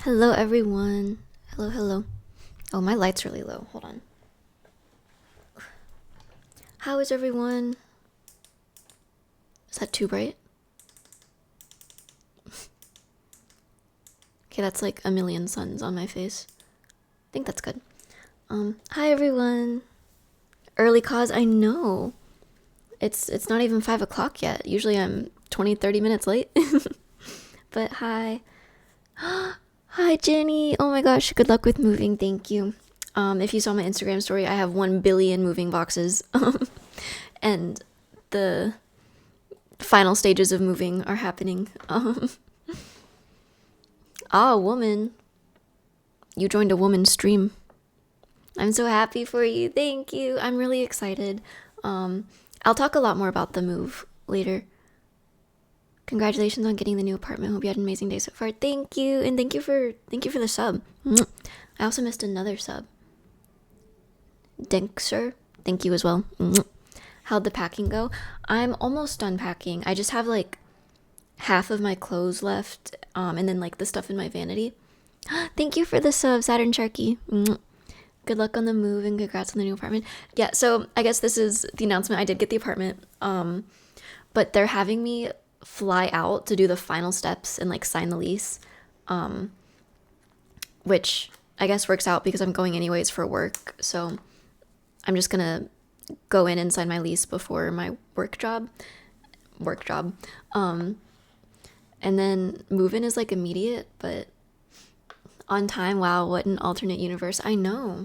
Hello, everyone. Hello, hello. Oh, my light's really low. Hold on. How is everyone? Is that too bright? Okay, that's like a million suns on my face. I think that's good. Hi, everyone. Early cause, I know. It's not even 5 o'clock yet. Usually I'm 20-30 minutes late. But hi. Hi, Jenny. Oh my gosh, good luck with moving. Thank you. If you saw my Instagram story, I have 1 billion moving boxes. And the final stages of moving are happening. Woman. You joined a woman's stream. I'm so happy for you. Thank you. I'm really excited. I'll talk a lot more about the move later. Congratulations on getting the new apartment. Hope you had an amazing day so far. Thank you. And thank you for the sub. I also missed another sub. Denkser, thank you as well. How'd the packing go? I'm almost done packing. I just have like half of my clothes left, and then like the stuff in my vanity. Thank you for the sub, Saturn Sharky. Good luck on the move and congrats on the new apartment. Yeah, so I guess this is the announcement. I did get the apartment, but they're having me fly out to do the final steps and like sign the lease, which I guess works out because I'm going anyways for work. So I'm just gonna go in and sign my lease before my work job. And then move in is like immediate, but on time. Wow, what an alternate universe. I know.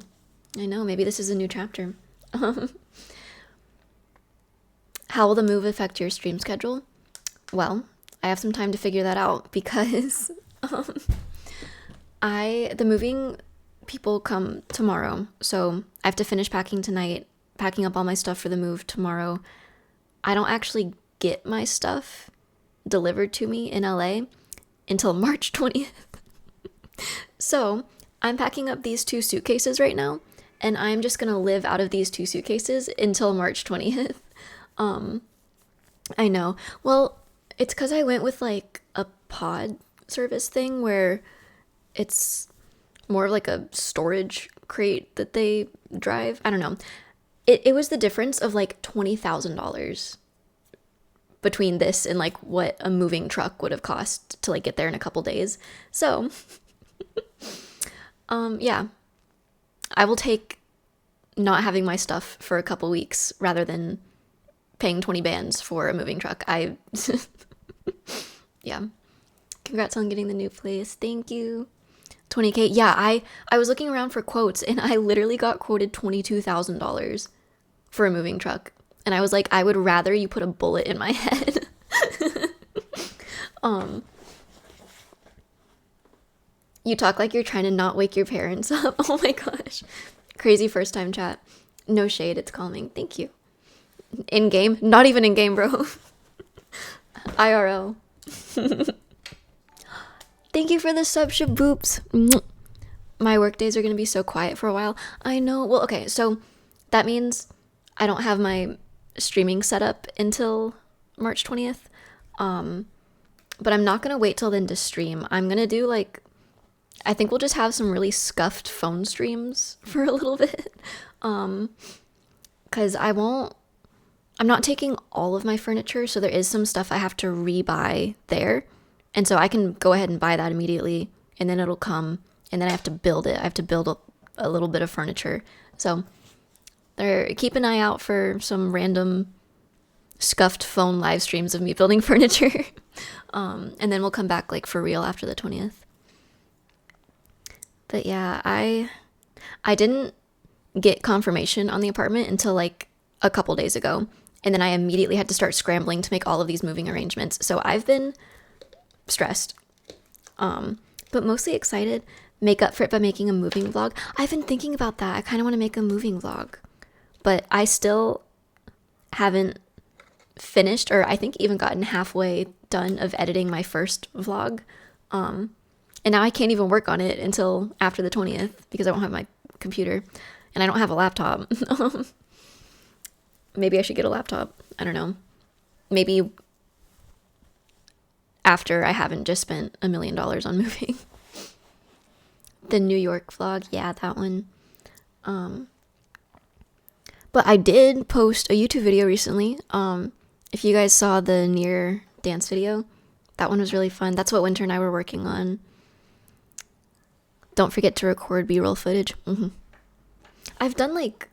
Maybe this is a new chapter. How will the move affect your stream schedule? Well, I have some time to figure that out because the moving people come tomorrow. So I have to finish packing tonight, packing up all my stuff for the move tomorrow. I don't actually get my stuff delivered to me in LA until March 20th. So I'm packing up these 2 suitcases right now, and I'm just gonna live out of these 2 suitcases until March 20th. I know. Well, it's because I went with like a pod service thing where it's more like a storage crate that they drive. I don't know. It was the difference of like $20,000 between this and like what a moving truck would have cost to like get there in a couple days. So, yeah, I will take not having my stuff for a couple weeks rather than paying 20 bands for a moving truck. Yeah. Congrats on getting the new place. Thank you. 20K. Yeah, I was looking around for quotes and I literally got quoted $22,000 for a moving truck. And I was like, I would rather you put a bullet in my head. You talk like you're trying to not wake your parents up. Oh my gosh. Crazy first time chat. No shade, it's calming. Thank you. In game? Not even in game, bro. IRL. Thank you for the sub, Shaboops. My work days are going to be so quiet for a while. I know. Well, okay, so that means I don't have my streaming set up until March 20th. But I'm not going to wait till then to stream. I'm going to do like, I think we'll just have some really scuffed phone streams for a little bit. Because I'm not taking all of my furniture, so there is some stuff I have to rebuy there. And so I can go ahead and buy that immediately, and then it'll come, and then I have to build it. I have to build a little bit of furniture. So keep an eye out for some random scuffed phone live streams of me building furniture. And then we'll come back like for real after the 20th. But yeah, I didn't get confirmation on the apartment until like a couple days ago. And then I immediately had to start scrambling to make all of these moving arrangements. So I've been stressed, but mostly excited. Make up for it by making a moving vlog. I've been thinking about that. I kind of want to make a moving vlog, but I still haven't finished, or I think even gotten halfway done of editing my first vlog. And now I can't even work on it until after the 20th because I won't have my computer and I don't have a laptop. Maybe I should get a laptop. I don't know. Maybe after I haven't just spent $1 million on moving. The New York vlog, yeah, that one. Um, but I did post a YouTube video recently. If you guys saw the Near dance video, that one was really fun. That's what Winter and I were working on. Don't forget to record B-roll footage. I've done like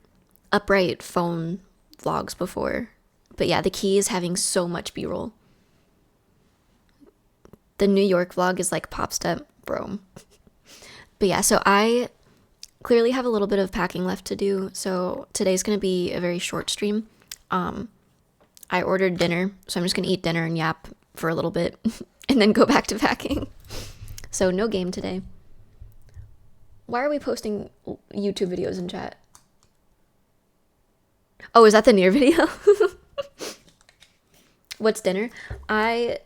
upright phone vlogs before, but yeah, the key is having so much B-roll. The New York vlog is like pop step, bro. But yeah, so I clearly have a little bit of packing left to do, so today's gonna be a very short stream. I ordered dinner, so I'm just gonna eat dinner and yap for a little bit and then go back to packing. So no game today. Why are we posting YouTube videos in chat? Oh, is that the Near video? What's dinner? I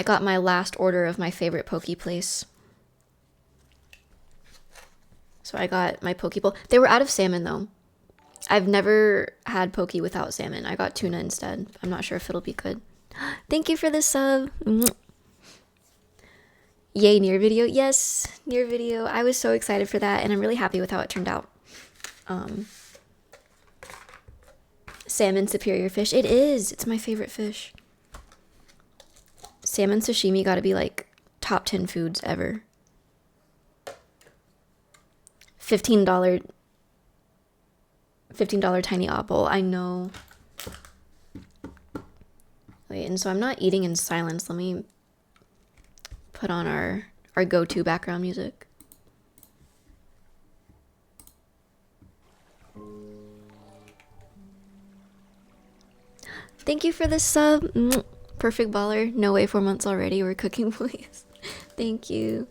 got my last order of my favorite poke place. So I got my poke bowl. They were out of salmon though. I've never had poke without salmon. I got tuna instead. I'm not sure if it'll be good. Thank you for the sub. Yay, Near video. Yes, Near video. I was so excited for that, and I'm really happy with how it turned out. Salmon superior fish. It is. It's my favorite fish. Salmon sashimi gotta be like top 10 foods ever. $15 tiny apple. I know. Wait, and so I'm not eating in silence. Let me put on our go-to background music. Thank you for the sub. Perfect baller. No way, 4 months already. We're cooking, please. Thank you.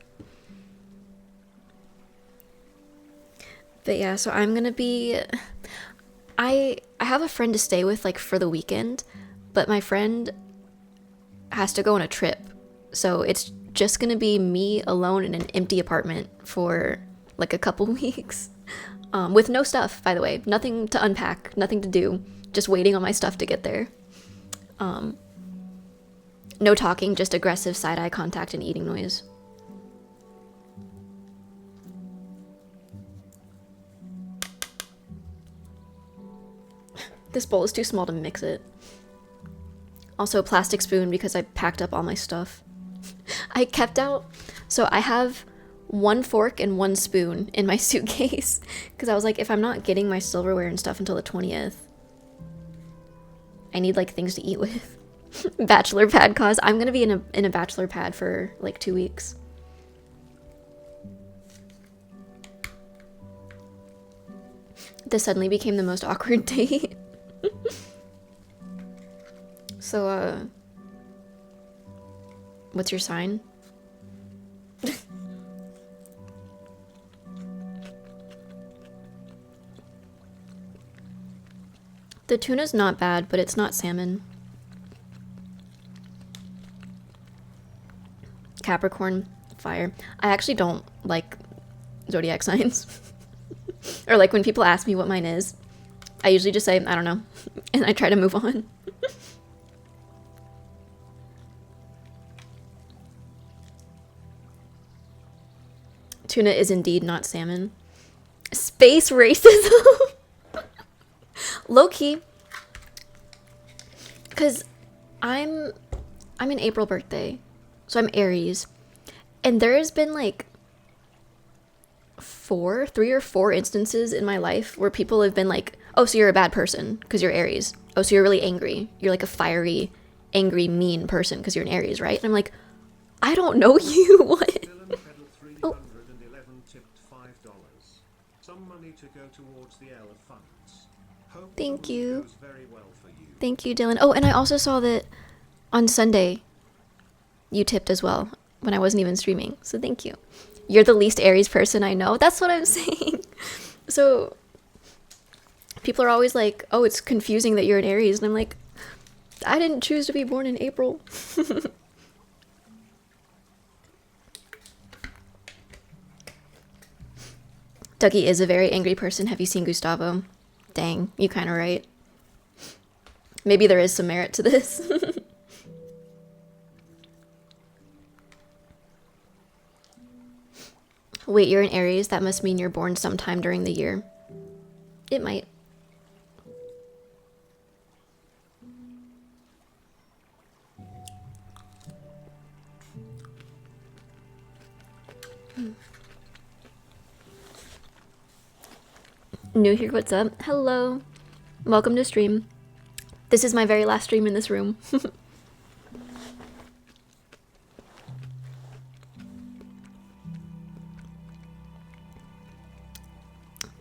But yeah, so I'm gonna be... I have a friend to stay with, like, for the weekend, but my friend has to go on a trip. So it's just gonna be me alone in an empty apartment for, like, a couple weeks. With no stuff, by the way. Nothing to unpack, nothing to do. Just waiting on my stuff to get there. No talking, just aggressive side-eye contact and eating noise. This bowl is too small to mix it. Also a plastic spoon because I packed up all my stuff. I kept out, so I have 1 fork and 1 spoon in my suitcase because I was like, if I'm not getting my silverware and stuff until the 20th, I need like things to eat with. Bachelor pad cause. I'm gonna be in a bachelor pad for like 2 weeks. This suddenly became the most awkward date. So, what's your sign? The tuna's not bad, but it's not salmon. Capricorn, fire. I actually don't like zodiac signs. Or like when people ask me what mine is, I usually just say, I don't know. And I try to move on. Tuna is indeed not salmon. Space racism. Low-key. Because I'm an April birthday. So I'm Aries. And there has been like 3 or 4 instances in my life where people have been like, oh, so you're a bad person because you're Aries. Oh, so you're really angry. You're like a fiery, angry, mean person because you're an Aries, right? And I'm like, I don't know you. What? Oh. Thank you. Thank you, Dylan. Oh, and I also saw that on Sunday you tipped as well when I wasn't even streaming. So thank you. You're the least Aries person I know. That's what I'm saying. So people are always like, oh, it's confusing that you're an Aries. And I'm like, I didn't choose to be born in April. Duckie is a very angry person. Have you seen Gustavo? Dang, you kind of right. Maybe there is some merit to this. Wait, you're an Aries? That must mean you're born sometime during the year. It might. New here, what's up? Hello. Welcome to stream. This is my very last stream in this room.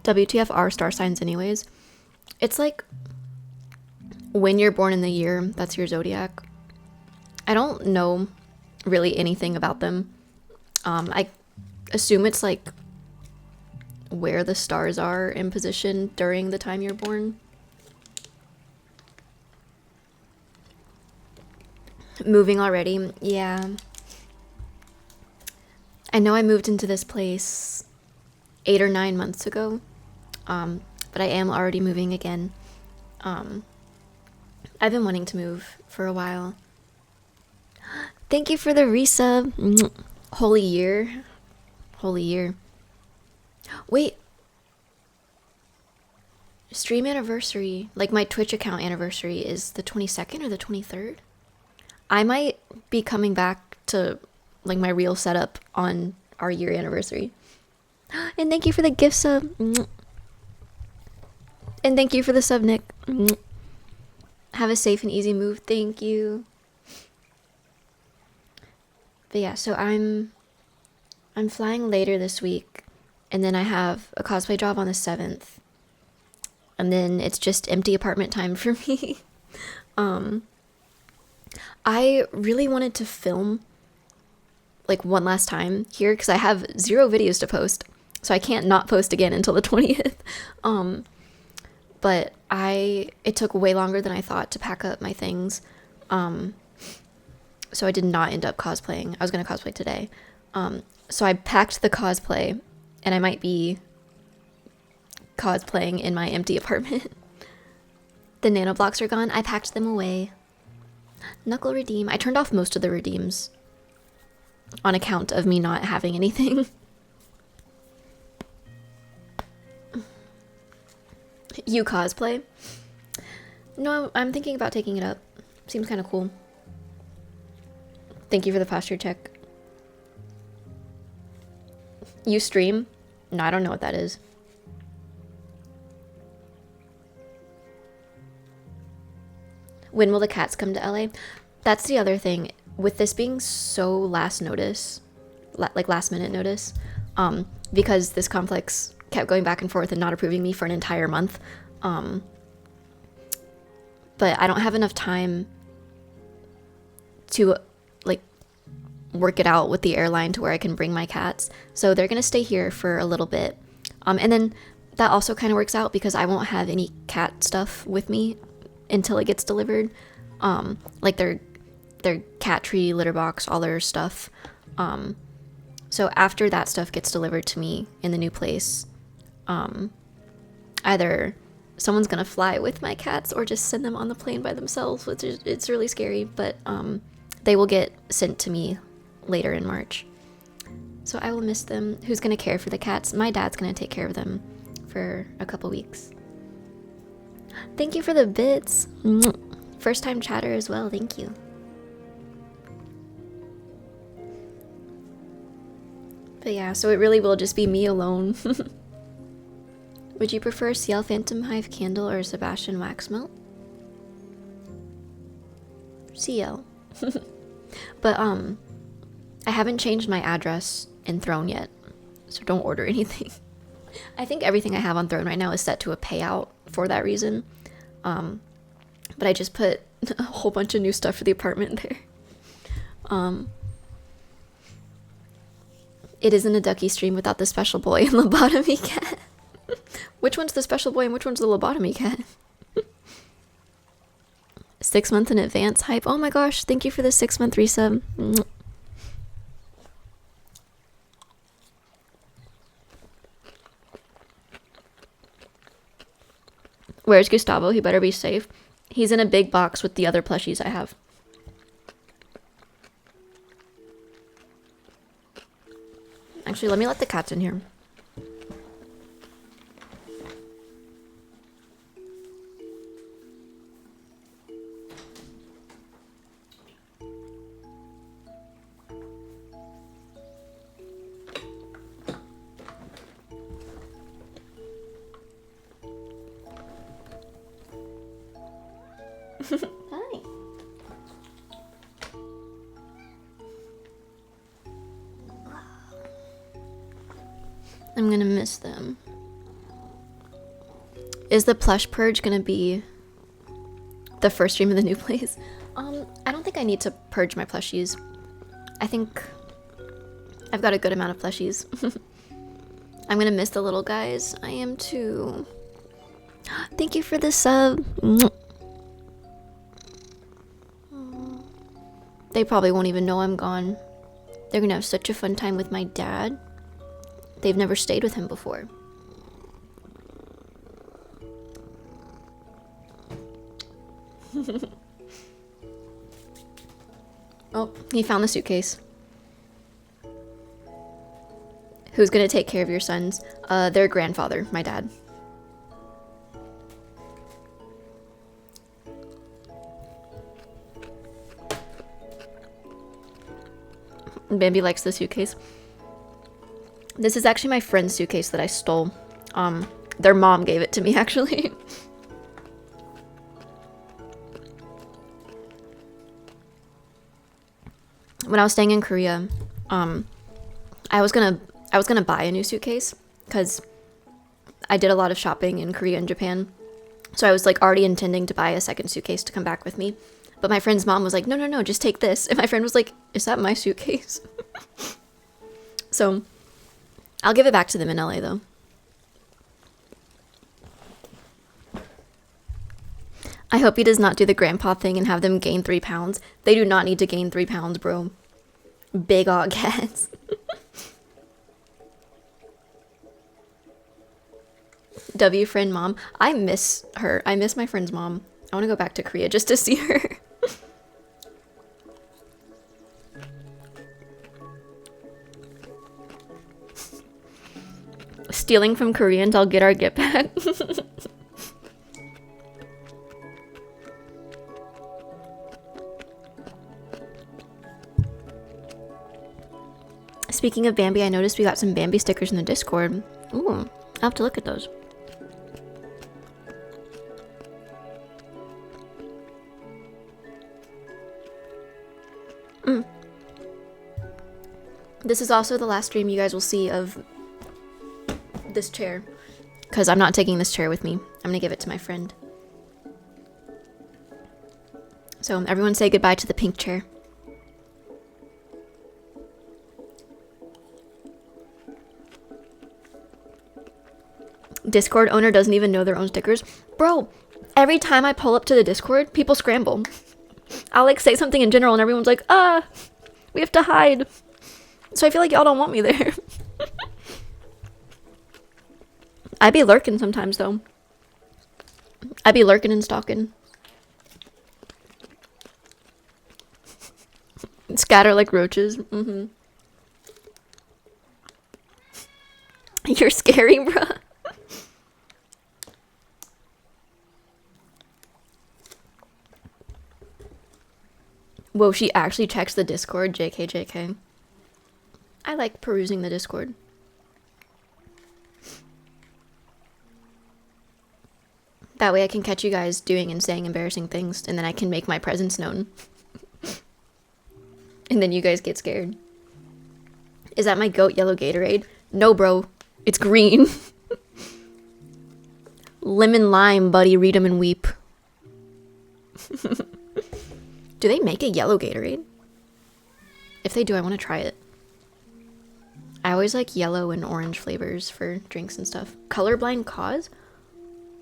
WTF are star signs anyways? It's like when you're born in the year, that's your zodiac. I don't know really anything about them. I assume it's like where the stars are in position during the time you're born. Moving already? Yeah. I know I moved into this place 8 or 9 months ago, but I am already moving again. I've been wanting to move for a while. Thank you for the resub. Holy year. Holy year. Wait. Stream anniversary, like my Twitch account anniversary is the 22nd or the 23rd? I might be coming back to like my real setup on our year anniversary. And thank you for the gift sub. And thank you for the sub, Nick. Have a safe and easy move. Thank you. But yeah, so I'm flying later this week, and then I have a cosplay job on the 7th. And then it's just empty apartment time for me. I really wanted to film like one last time here because I have 0 videos to post, so I can't not post again until the 20th. But it took way longer than I thought to pack up my things. So I did not end up cosplaying. I was going to cosplay today. So I packed the cosplay, and I might be cosplaying in my empty apartment. The nano blocks are gone. I packed them away. Knuckle redeem. I turned off most of the redeems on account of me not having anything. You cosplay? No, I'm thinking about taking it up. Seems kind of cool. Thank you for the posture check. You stream? No, I don't know what that is. When will the cats come to LA? That's the other thing. With this being so last notice, like last minute notice, because this complex kept going back and forth and not approving me for an entire month. But I don't have enough time to like work it out with the airline to where I can bring my cats. So they're going to stay here for a little bit. And then that also kind of works out because I won't have any cat stuff with me until it gets delivered. Like their cat tree, litter box, all their stuff. So after that stuff gets delivered to me in the new place, either someone's gonna fly with my cats or just send them on the plane by themselves, which is, it's really scary, but they will get sent to me later in March. So I will miss them. Who's gonna care for the cats? My dad's gonna take care of them for a couple weeks. Thank you for the bits. First time chatter as well, thank you. But yeah, so it really will just be me alone. Would you prefer CL Phantom Hive Candle or Sebastian Wax Melt? CL. But I haven't changed my address in Throne yet, so don't order anything. I think everything I have on Throne right now is set to a payout for that reason. But I just put a whole bunch of new stuff for the apartment there. It isn't a Ducky stream without the special boy and lobotomy cat. Which one's the special boy and which one's the lobotomy cat? 6 months in advance hype. Oh my gosh, thank you for the 6-month resub. Where's Gustavo? He better be safe. He's in a big box with the other plushies I have. Actually, let me let the cats in here. Hi. I'm gonna miss them. Is the plush purge gonna be the first stream of the new place? I don't think I need to purge my plushies. I think I've got a good amount of plushies. I'm gonna miss the little guys. I am too. Thank you for the sub. They probably won't even know I'm gone. They're gonna have such a fun time with my dad. They've never stayed with him before. Oh, he found the suitcase. Who's gonna take care of your sons? Their grandfather, my dad. Bambi likes the suitcase. This is actually my friend's suitcase that I stole. Their mom gave it to me, actually. When I was staying in Korea, I was gonna buy a new suitcase because I did a lot of shopping in Korea and Japan. So I was like already intending to buy a second suitcase to come back with me. But my friend's mom was like, no, just take this. And my friend was like, is that my suitcase? So I'll give it back to them in LA though. I hope he does not do the grandpa thing and have them gain 3 pounds. They do not need to gain 3 pounds, bro. Big old cats. W friend mom. I miss her. I miss my friend's mom. I want to go back to Korea just to see her. Stealing from Koreans, I'll get our get back. Speaking of Bambi, I noticed we got some Bambi stickers in the Discord. Ooh, I'll have to look at those. This is also the last stream you guys will see of this chair, because I'm not taking this chair with me. I'm gonna give it to my friend. So everyone say goodbye to the pink chair. Discord owner doesn't even know their own stickers. Bro, every time I pull up to the Discord, people scramble. I'll like say something in general and everyone's like, we have to hide. So I feel like y'all don't want me there. I be lurking sometimes though. I be lurking and stalking. Scatter like roaches. You're scary, bruh. Whoa, she actually checks the Discord. JK. I like perusing the Discord. That way I can catch you guys doing and saying embarrassing things, and then I can make my presence known. And then you guys get scared. Is that my goat yellow Gatorade? No, bro. It's green. Lemon lime, buddy. Read 'em and weep. Do they make a yellow Gatorade? If they do, I want to try it. I always like yellow and orange flavors for drinks and stuff. Colorblind cause?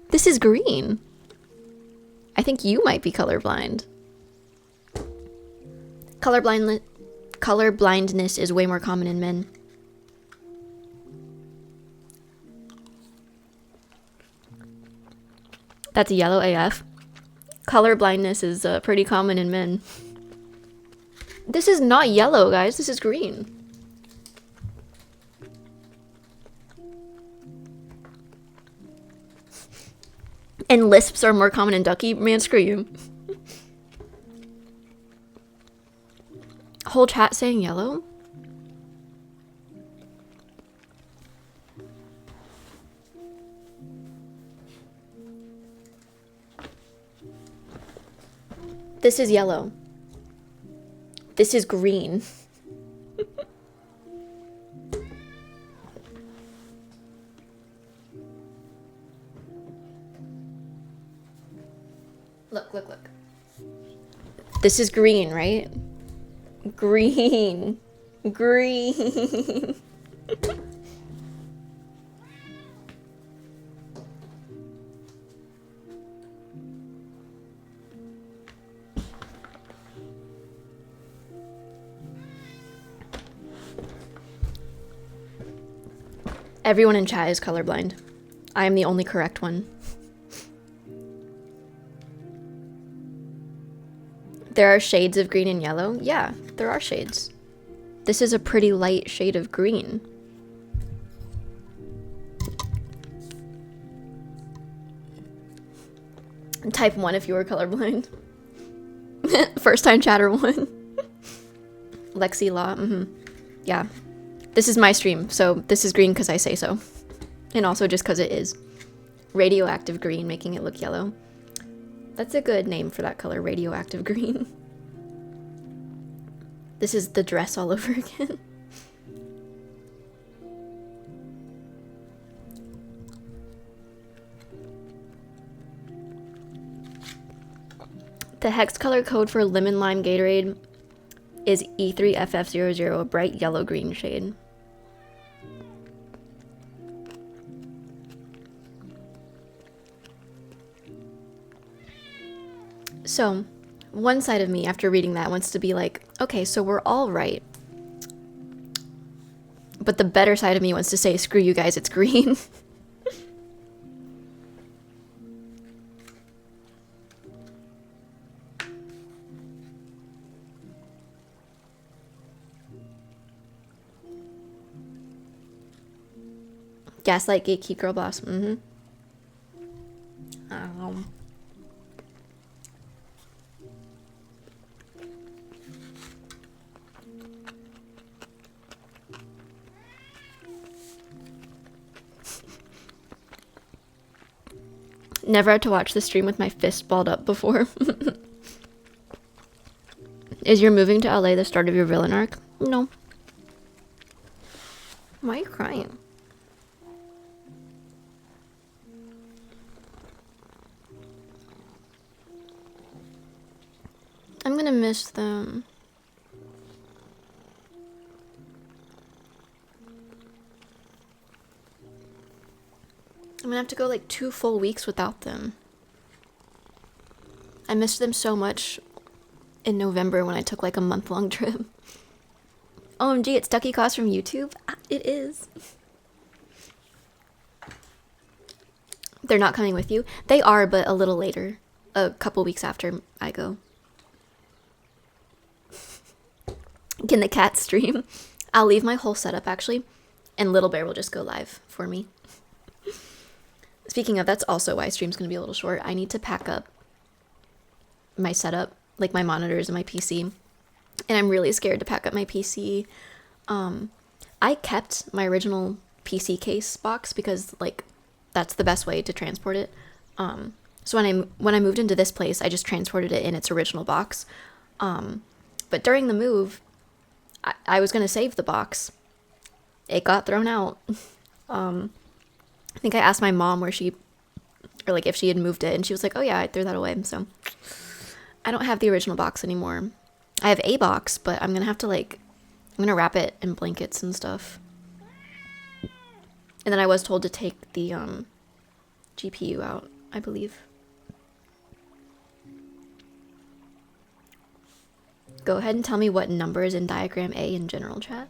This is green. I think you might be colorblind. Colorblindness is way more common in men. That's yellow AF. Colorblindness is pretty common in men. This is not yellow, guys. This is green. And lisps are more common in Ducky? Man, screw you. Whole chat saying yellow? This is yellow. This is green. Look, look, look. This is green, right? Green. Green. Everyone in chat is colorblind. I am the only correct one. There are shades of green and yellow? Yeah, there are shades. This is a pretty light shade of green. Type 1 if you were colorblind. First time chatter 1. Lexi Law, yeah. This is my stream, so this is green because I say so. And also just because it is. Radioactive green, making it look yellow. That's a good name for that color, radioactive green. This is the dress all over again. The hex color code for Lemon Lime Gatorade is E3FF00, a bright yellow-green shade. So, one side of me, after reading that, wants to be like, okay, so we're all right. But the better side of me wants to say, screw you guys, it's green. Gaslight, gatekeep, girl boss. Never had to watch the stream with my fist balled up before. Is your moving to LA the start of your villain arc? No. Why are you crying? I'm gonna miss them. I'm gonna have to go like 2 full weeks without them. I missed them so much in November when I took like a month-long trip. OMG, it's Ducky Cost from YouTube? It is. They're not coming with you? They are, but a little later. A couple weeks after I go. Can the cat stream? I'll leave my whole setup actually, and Little Bear will just go live for me. Speaking of, that's also why stream's gonna be a little short. I need to pack up my setup, like my monitors and my PC. And I'm really scared to pack up my PC. I kept my original PC case box because like that's the best way to transport it. So when I moved into this place, I just transported it in its original box. But during the move, I was gonna save the box. It got thrown out. I think I asked my mom where she, or like if she had moved it, and she was like, oh yeah, I threw that away. So I don't have the original box anymore. I have a box, but I'm gonna have to like, I'm gonna wrap it in blankets and stuff. And then I was told to take the GPU out, I believe. Go ahead and tell me what number is in diagram A in general chat.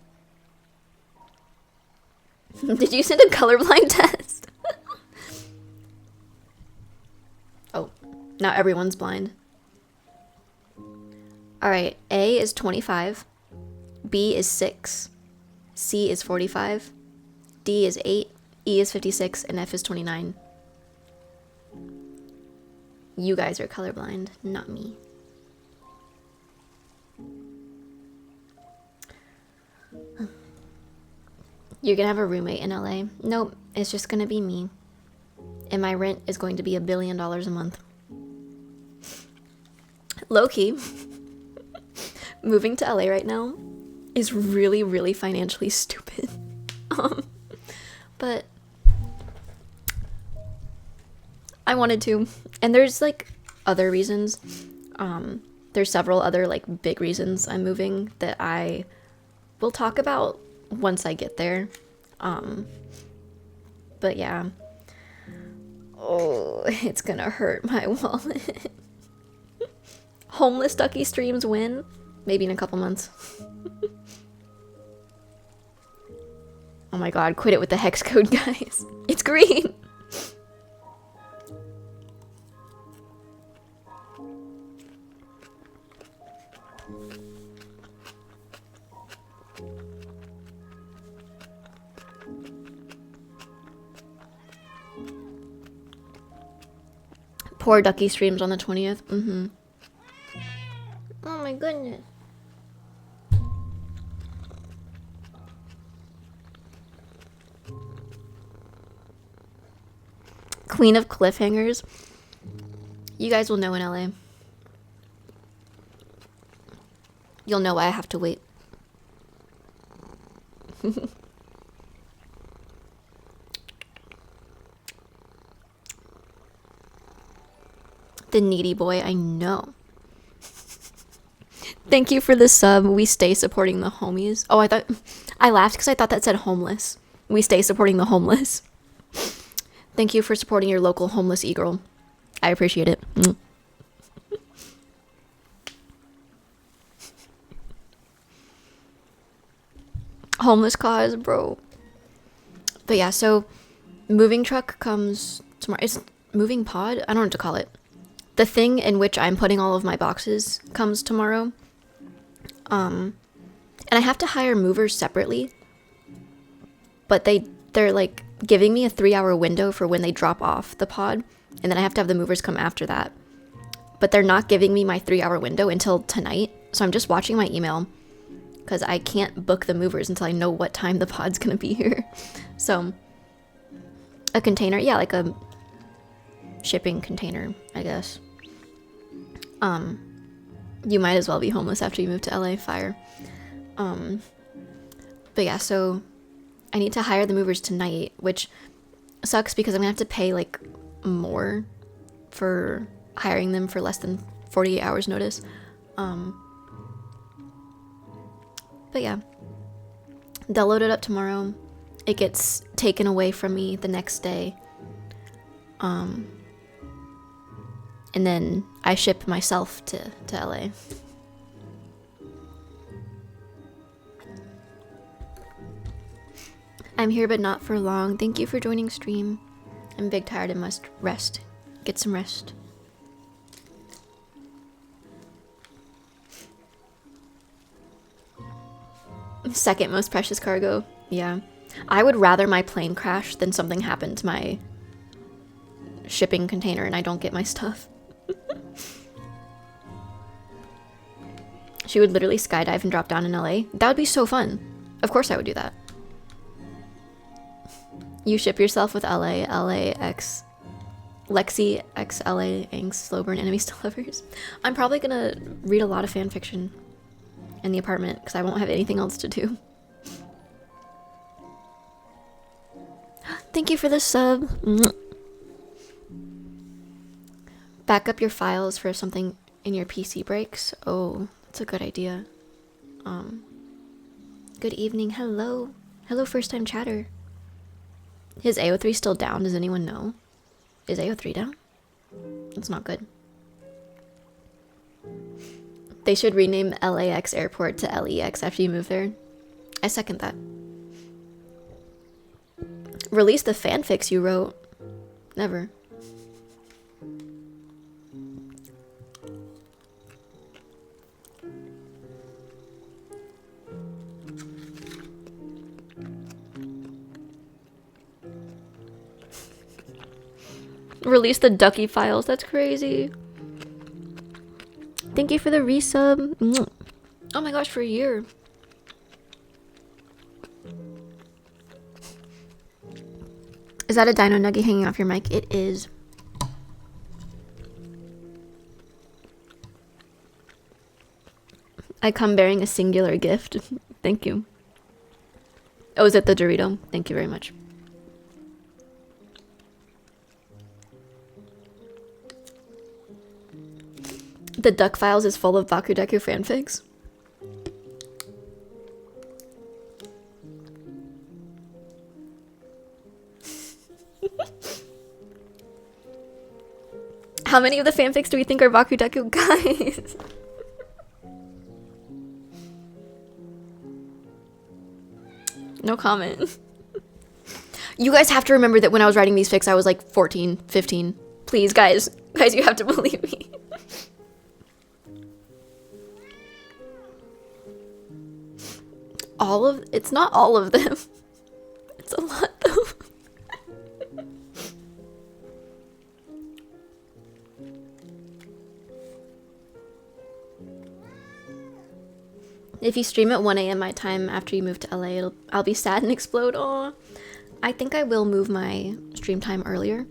Did you send a colorblind test? Oh, now everyone's blind. Alright, A is 25, B is 6, C is 45, D is 8, E is 56, and F is 29. You guys are colorblind, not me. You're gonna have a roommate in LA? Nope, it's just gonna be me. And my rent is going to be $1 billion a month. Low-key, moving to LA right now is really, really financially stupid. But I wanted to. And there's like other reasons. There's several other like big reasons I'm moving that I will talk about once I get there. But yeah. Oh, it's gonna hurt my wallet. Homeless Ducky streams win? Maybe in a couple months. Oh my god, quit it with the hex code, guys. It's green! Poor Ducky streams on the 20th. Mm-hmm. Oh my goodness. Queen of cliffhangers. You guys will know in LA. You'll know why I have to wait. The needy boy, I know. Thank you for the sub. We stay supporting the homies. Oh, I laughed because I thought that said homeless. We stay supporting the homeless. Thank you for supporting your local homeless e-girl. I appreciate it. Homeless cause, bro. But yeah, so moving truck comes tomorrow. It's moving pod? I don't know what to call it. The thing in which I'm putting all of my boxes comes tomorrow. And I have to hire movers separately. But they're like giving me a 3-hour window for when they drop off the pod, and then I have to have the movers come after that. But they're not giving me my 3-hour window until tonight, so I'm just watching my email because I can't book the movers until I know what time the pod's gonna be here. So a container, yeah, like a shipping container, I guess. You might as well be homeless after you move to LA. Fire. But yeah, so I need to hire the movers tonight, which sucks because I'm gonna have to pay like more for hiring them for less than 48 hours notice. But yeah, they'll load it up tomorrow. It gets taken away from me the next day. And then I ship myself to LA. I'm here but not for long. Thank you for joining stream. I'm big tired and must rest. Get some rest. Second most precious cargo. Yeah. I would rather my plane crash than something happen to my shipping container and I don't get my stuff. She would literally skydive and drop down in LA. That would be so fun. Of course I would do that. You ship yourself with LAX, Lexi X LA Angst Slowburn Enemies to Lovers. I'm probably gonna read a lot of fan fiction in the apartment because I won't have anything else to do. Thank you for the sub. Back up your files for if something in your PC breaks. Oh, that's a good idea. Good evening. Hello. Hello, first time chatter. Is AO3 still down? Does anyone know? Is AO3 down? That's not good. They should rename LAX airport to LEX after you move there. I second that. Release the fanfics you wrote. Never. Release the Ducky files. That's crazy. Thank you for the resub. Oh my gosh, for a year. Is that a dino nugget hanging off your mic? It is. I come bearing a singular gift. Thank you. Oh, is it the Dorito? Thank you very much. The Duck Files is full of Bakudeku fanfics. How many of the fanfics do we think are Bakudeku, guys? No comment. You guys have to remember that when I was writing these fics, I was like 14, 15. Please, guys. Guys, you have to believe me. It's not all of them. It's a lot though. If you stream at 1 a.m. my time after you move to LA, I'll be sad and explode. Aw. I think I will move my stream time earlier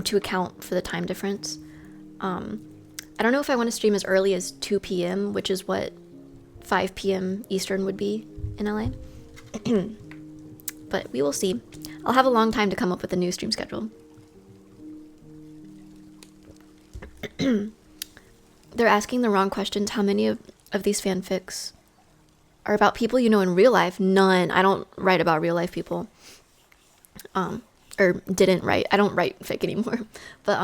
to account for the time difference. I don't know if I want to stream as early as 2 p.m., which is what 5 p.m. Eastern would be in LA. But we will see. I'll have a long time to come up with a new stream schedule. They're asking the wrong questions. How many of these fanfics are about people you know in real life? None. I don't write about real life people. Or didn't write. I don't write fic anymore. But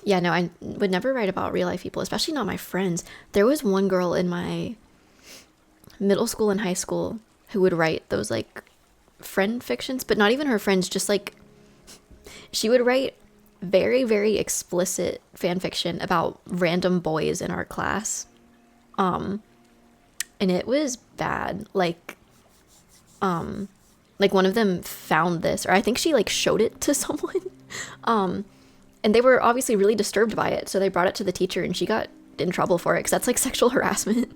yeah, no, I would never write about real life people, especially not my friends. There was one girl in my middle school and high school who would write those like friend fictions, but not even her friends, just like she would write very, very explicit fan fiction about random boys in our class. And it was bad. Like one of them found this, or I think she like showed it to someone. And they were obviously really disturbed by it, so they brought it to the teacher and she got in trouble for it because that's like sexual harassment.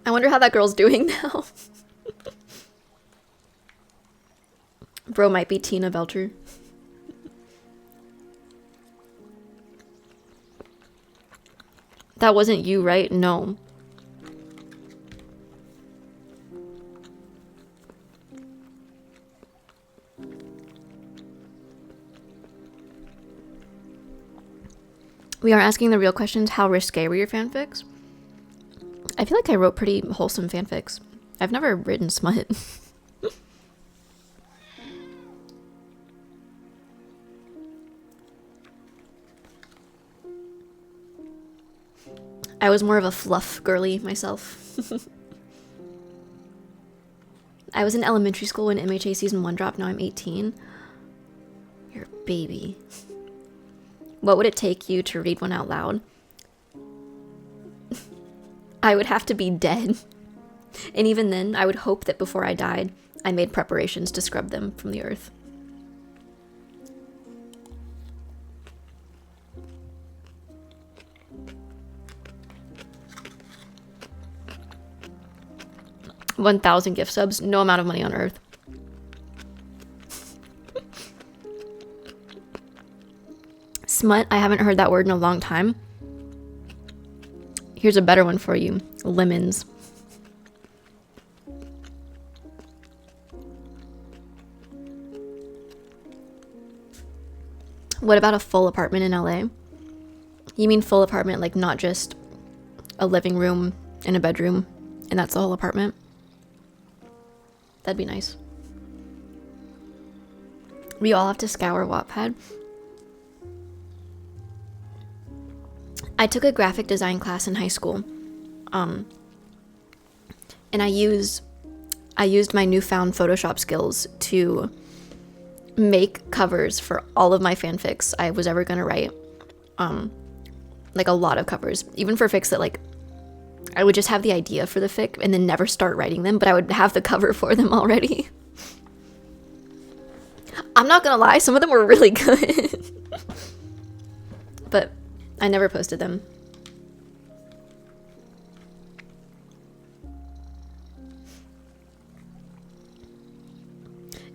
I wonder how that girl's doing now. Bro might be Tina Belcher. That wasn't you, right? No. We are asking the real questions. How risque were your fanfics? I feel like I wrote pretty wholesome fanfics. I've never written smut. I was more of a fluff girly myself. I was in elementary school when MHA season 1 dropped. Now I'm 18. You're a baby. What would it take you to read one out loud? I would have to be dead. And even then, I would hope that before I died, I made preparations to scrub them from the earth. $1,000 gift subs, no amount of money on earth. Smut, I haven't heard that word in a long time. Here's a better one for you. Lemons. What about a full apartment in LA? You mean full apartment, like not just a living room and a bedroom, and that's the whole apartment? That'd be nice. We all have to scour Wattpad. I took a graphic design class in high school, and I used my newfound Photoshop skills to make covers for all of my fanfics I was ever gonna write. Like a lot of covers, even for fics that like I would just have the idea for the fic and then never start writing them, but I would have the cover for them already. I'm not gonna lie, some of them were really good. But I never posted them.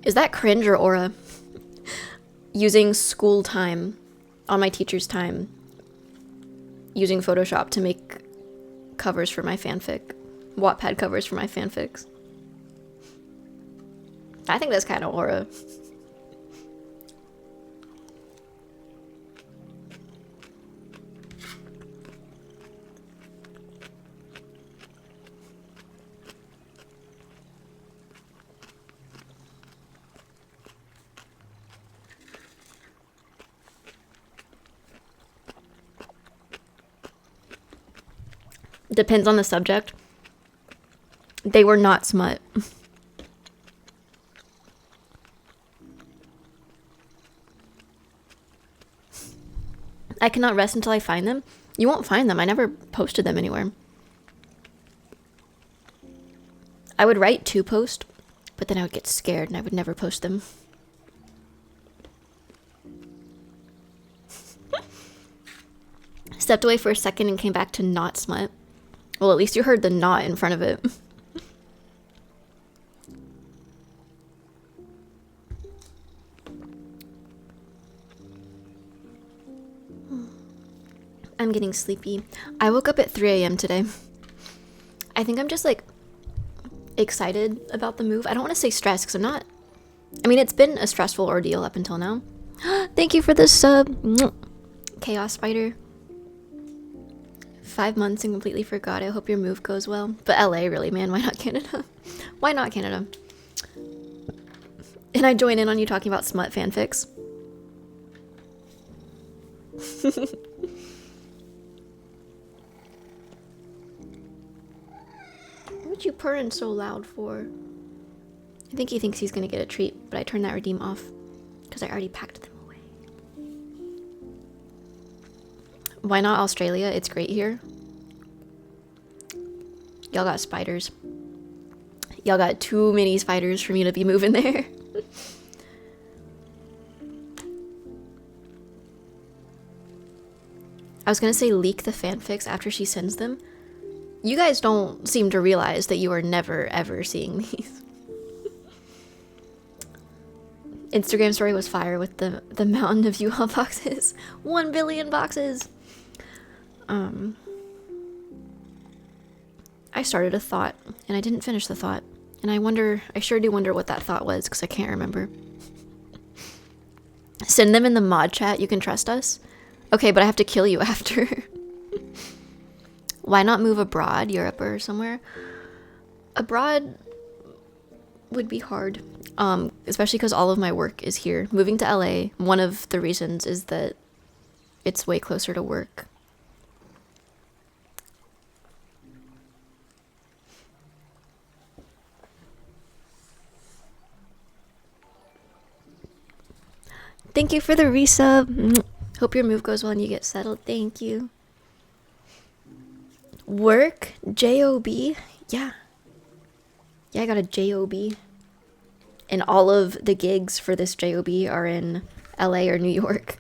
Is that cringe or aura? Using school time on my teacher's time, using Photoshop to make covers for my fanfic. Wattpad covers for my fanfics. I think that's kind of aura. Depends on the subject. They were not smut. I cannot rest until I find them. You won't find them. I never posted them anywhere. I would write to post, but then I would get scared and I would never post them. Stepped away for a second and came back to not smut. Well, at least you heard the not in front of it. I'm getting sleepy. I woke up at 3 a.m. today. I think I'm just like excited about the move. I don't want to say stressed because I'm not. I mean, it's been a stressful ordeal up until now. Thank you for the sub. Chaos Spider. 5 months and completely forgot. I hope your move goes well. But LA, really, man. Why not Canada? Why not Canada? And I join in on you talking about smut fanfics. What you purring so loud for? I think he thinks he's gonna get a treat, but I turned that redeem off because I already packed them away. Why not Australia? It's great here. Y'all got spiders. Y'all got too many spiders for me to be moving there. I was gonna say leak the fanfics after she sends them. You guys don't seem to realize that you are never ever seeing these. Instagram story was fire with the mountain of U-Haul boxes. 1 billion boxes. I started a thought and I didn't finish the thought. And I sure do wonder what that thought was because I can't remember. Send them in the mod chat. You can trust us. Okay, but I have to kill you after. Why not move abroad, Europe or somewhere? Abroad would be hard, especially because all of my work is here. Moving to LA, one of the reasons is that it's way closer to work. Thank you for the resub. Hope your move goes well and you get settled. Thank you. Work? J-O-B? Yeah. Yeah, I got a J-O-B. And all of the gigs for this J-O-B are in LA or New York.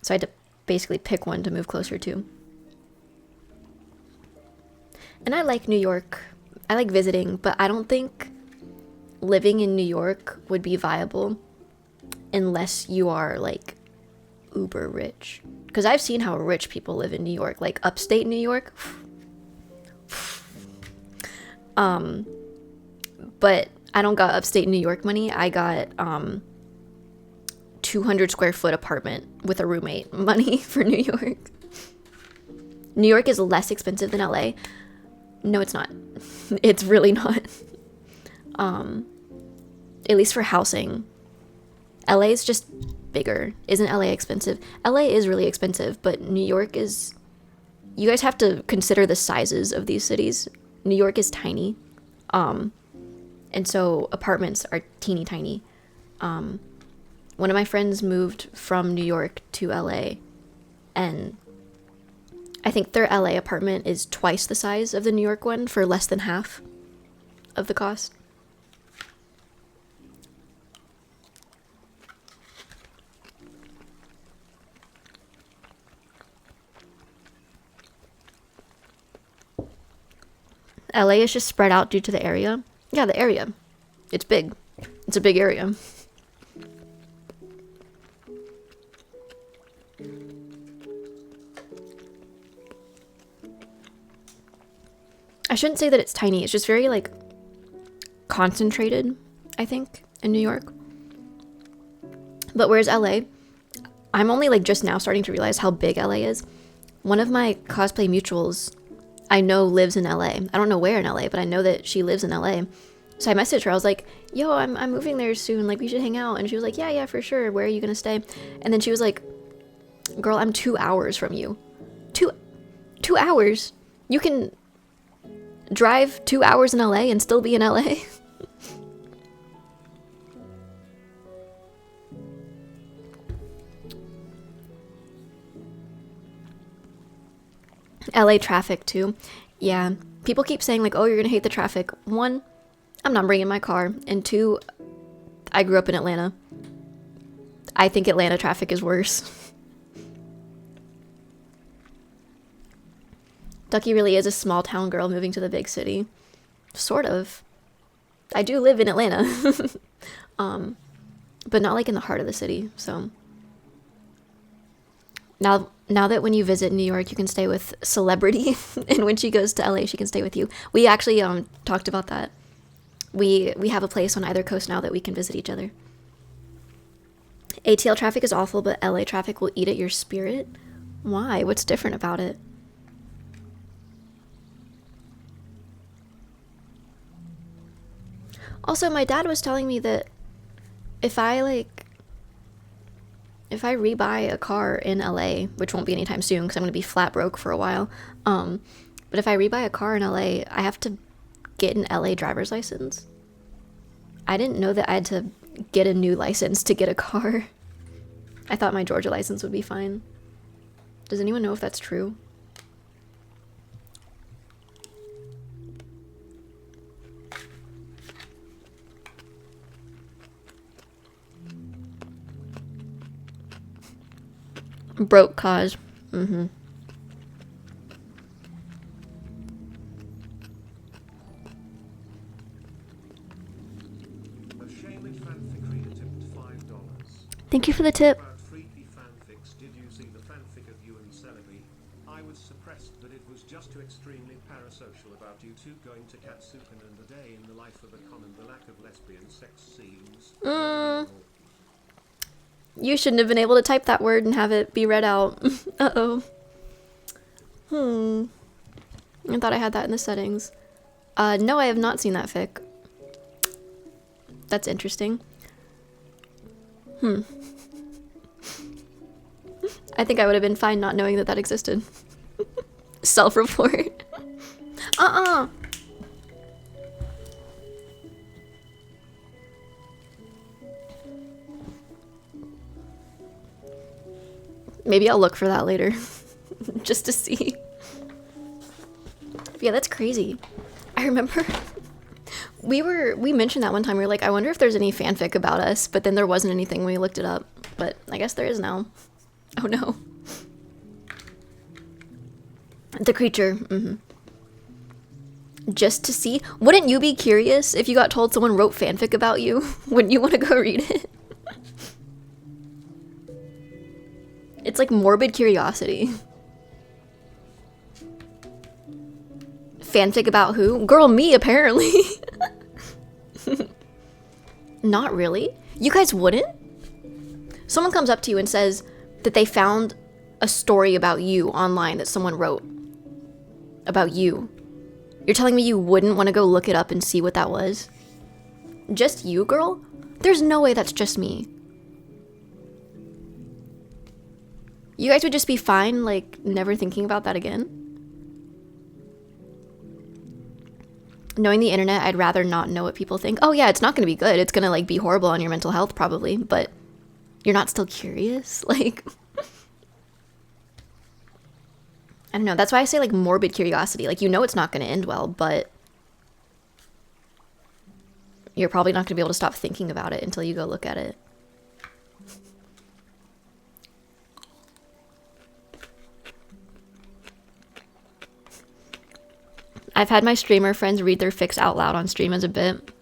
So I had to basically pick one to move closer to. And I like New York. I like visiting, but I don't think living in New York would be viable unless you are like uber rich. Because I've seen how rich people live in New York, like upstate New York. But I don't got upstate New York money. I got 200 square foot apartment with a roommate money for New York. New York is less expensive than LA. No, it's not. It's really not. At least for housing. LA is just bigger. Isn't LA expensive? LA is really expensive, but New York is... You guys have to consider the sizes of these cities. New York is tiny. And so apartments are teeny tiny. One of my friends moved from New York to LA, and I think their LA apartment is twice the size of the New York one for less than half of the cost. LA is just spread out due to the area. Yeah, the area. It's big. It's a big area. I shouldn't say that it's tiny. It's just very, like, concentrated, I think, in New York. But whereas LA, I'm only, like, just now starting to realize how big LA is. One of my cosplay mutuals I know lives in LA. I don't know where in LA, but I know that she lives in LA. So I messaged her. I was like, yo, I'm moving there soon. Like, we should hang out. And she was like, yeah, for sure. Where are you going to stay? And then she was like, girl, I'm 2 hours from you. 2 hours? You can drive 2 hours in LA and still be in LA? LA traffic too. Yeah. People keep saying like, oh, you're gonna hate the traffic. One, I'm not bringing my car. And two, I grew up in Atlanta. I think Atlanta traffic is worse. Ducky really is a small town girl moving to the big city. Sort of. I do live in Atlanta. But not like in the heart of the city, so. Now that when you visit New York, you can stay with Celebrity, and when she goes to LA, she can stay with you. We actually talked about that. We have a place on either coast now that we can visit each other. ATL traffic is awful, but LA traffic will eat at your spirit. Why? What's different about it? Also, my dad was telling me that if I rebuy a car in LA, which won't be anytime soon because I'm going to be flat broke for a while, but if I rebuy a car in LA, I have to get an LA driver's license. I didn't know that I had to get a new license to get a car. I thought my Georgia license would be fine. Does anyone know if that's true? Broke cause. Mm-hmm. Thank you for the tip. Did you see the fanfic of Duckie&Celebi? I was suppressed, but it was just too extremely parasocial about you two going to Katsukan and the day in the life of a con and the lack of lesbian sex scenes. You shouldn't have been able to type that word and have it be read out. Uh-oh. I thought I had that in the settings. No, I have not seen that fic. That's interesting. I think I would have been fine not knowing that that existed. Self-report. Maybe I'll look for that later. Just to see. But yeah, that's crazy. I remember we mentioned that one time. We were like, I wonder if there's any fanfic about us, but then there wasn't anything when we looked it up. But I guess there is now. Oh no. The creature. Just to see. Wouldn't you be curious if you got told someone wrote fanfic about you? Wouldn't you want to go read it? It's like morbid curiosity. Fanfic about who? Girl, me, apparently. Not really. You guys wouldn't? Someone comes up to you and says that they found a story about you online that someone wrote. About you. You're telling me you wouldn't want to go look it up and see what that was? Just you, girl? There's no way that's just me. You guys would just be fine, like, never thinking about that again? Knowing the internet, I'd rather not know what people think. Oh yeah, it's not gonna be good. It's gonna, like, be horrible on your mental health, probably. But you're not still curious? Like, I don't know. That's why I say like morbid curiosity. Like, you know, it's not going to end well, but you're probably not going to be able to stop thinking about it until you go look at it. I've had my streamer friends read their fics out loud on stream as a bit.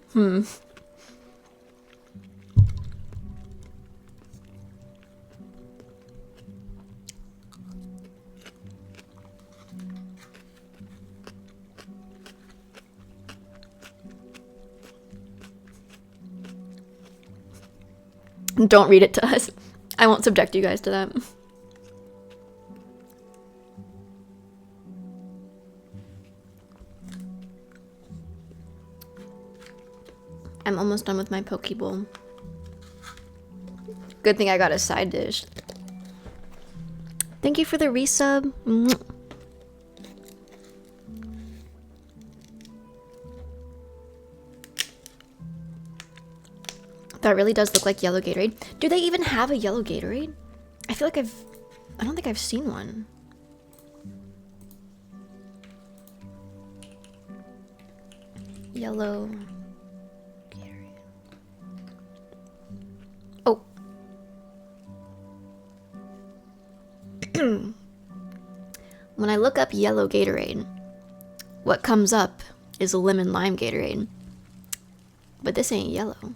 Don't read it to us. I won't subject you guys to that. I'm almost done with my poke bowl. Good thing I got a side dish. Thank you for the resub. That really does look like yellow Gatorade. Do they even have a yellow Gatorade? I feel like I don't think I've seen one. Yellow Gatorade. Oh. When I look up yellow Gatorade, what comes up is a lemon lime Gatorade. But this ain't yellow.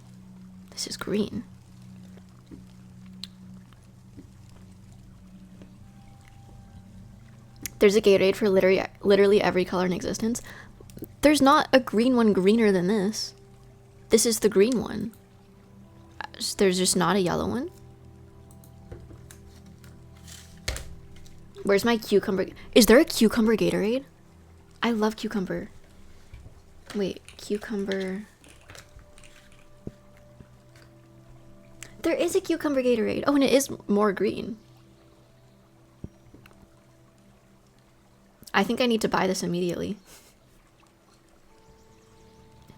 This is green. There's a Gatorade for literally every color in existence. There's not a green one greener than this. This is the green one. There's just not a yellow one. Where's my cucumber? Is there a cucumber Gatorade? I love cucumber. Wait, cucumber. There is a cucumber Gatorade. Oh, and it is more green. I think I need to buy this immediately.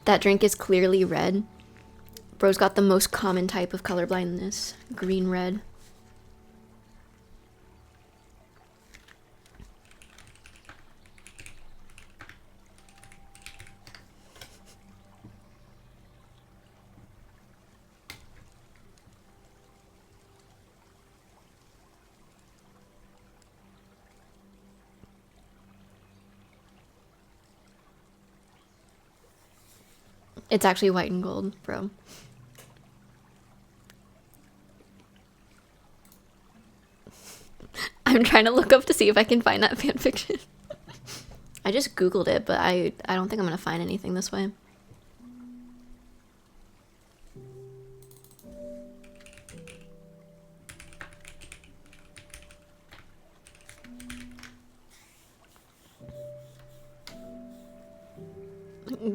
That drink is clearly red. Bro's got the most common type of colorblindness. Green-red. It's actually white and gold, bro. I'm trying to look up to see if I can find that fanfiction. I just googled it, but I don't think I'm gonna find anything this way.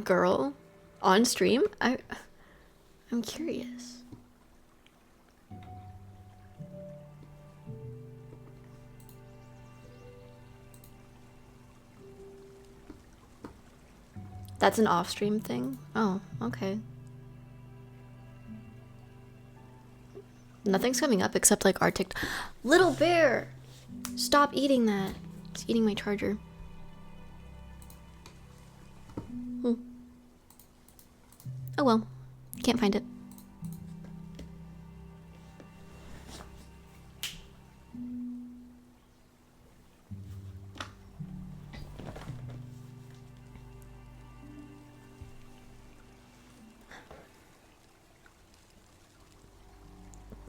Girl, on stream? I'm curious. That's an off-stream thing? Oh, okay. Nothing's coming up except like our TikTok. Little bear! Stop eating that. It's eating my charger. Oh well. Can't find it.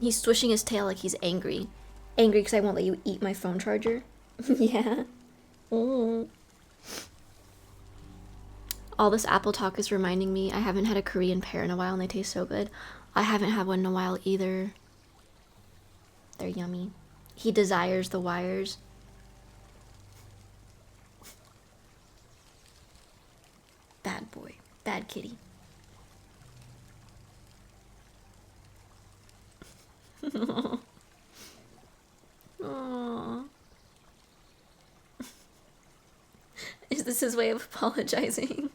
He's swishing his tail like he's angry. Angry because I won't let you eat my phone charger? Yeah. Mm. All this apple talk is reminding me I haven't had a Korean pear in a while and they taste so good. I haven't had one in a while either. They're yummy. He desires the wires. Bad boy. Bad kitty. Aww. Is this his way of apologizing?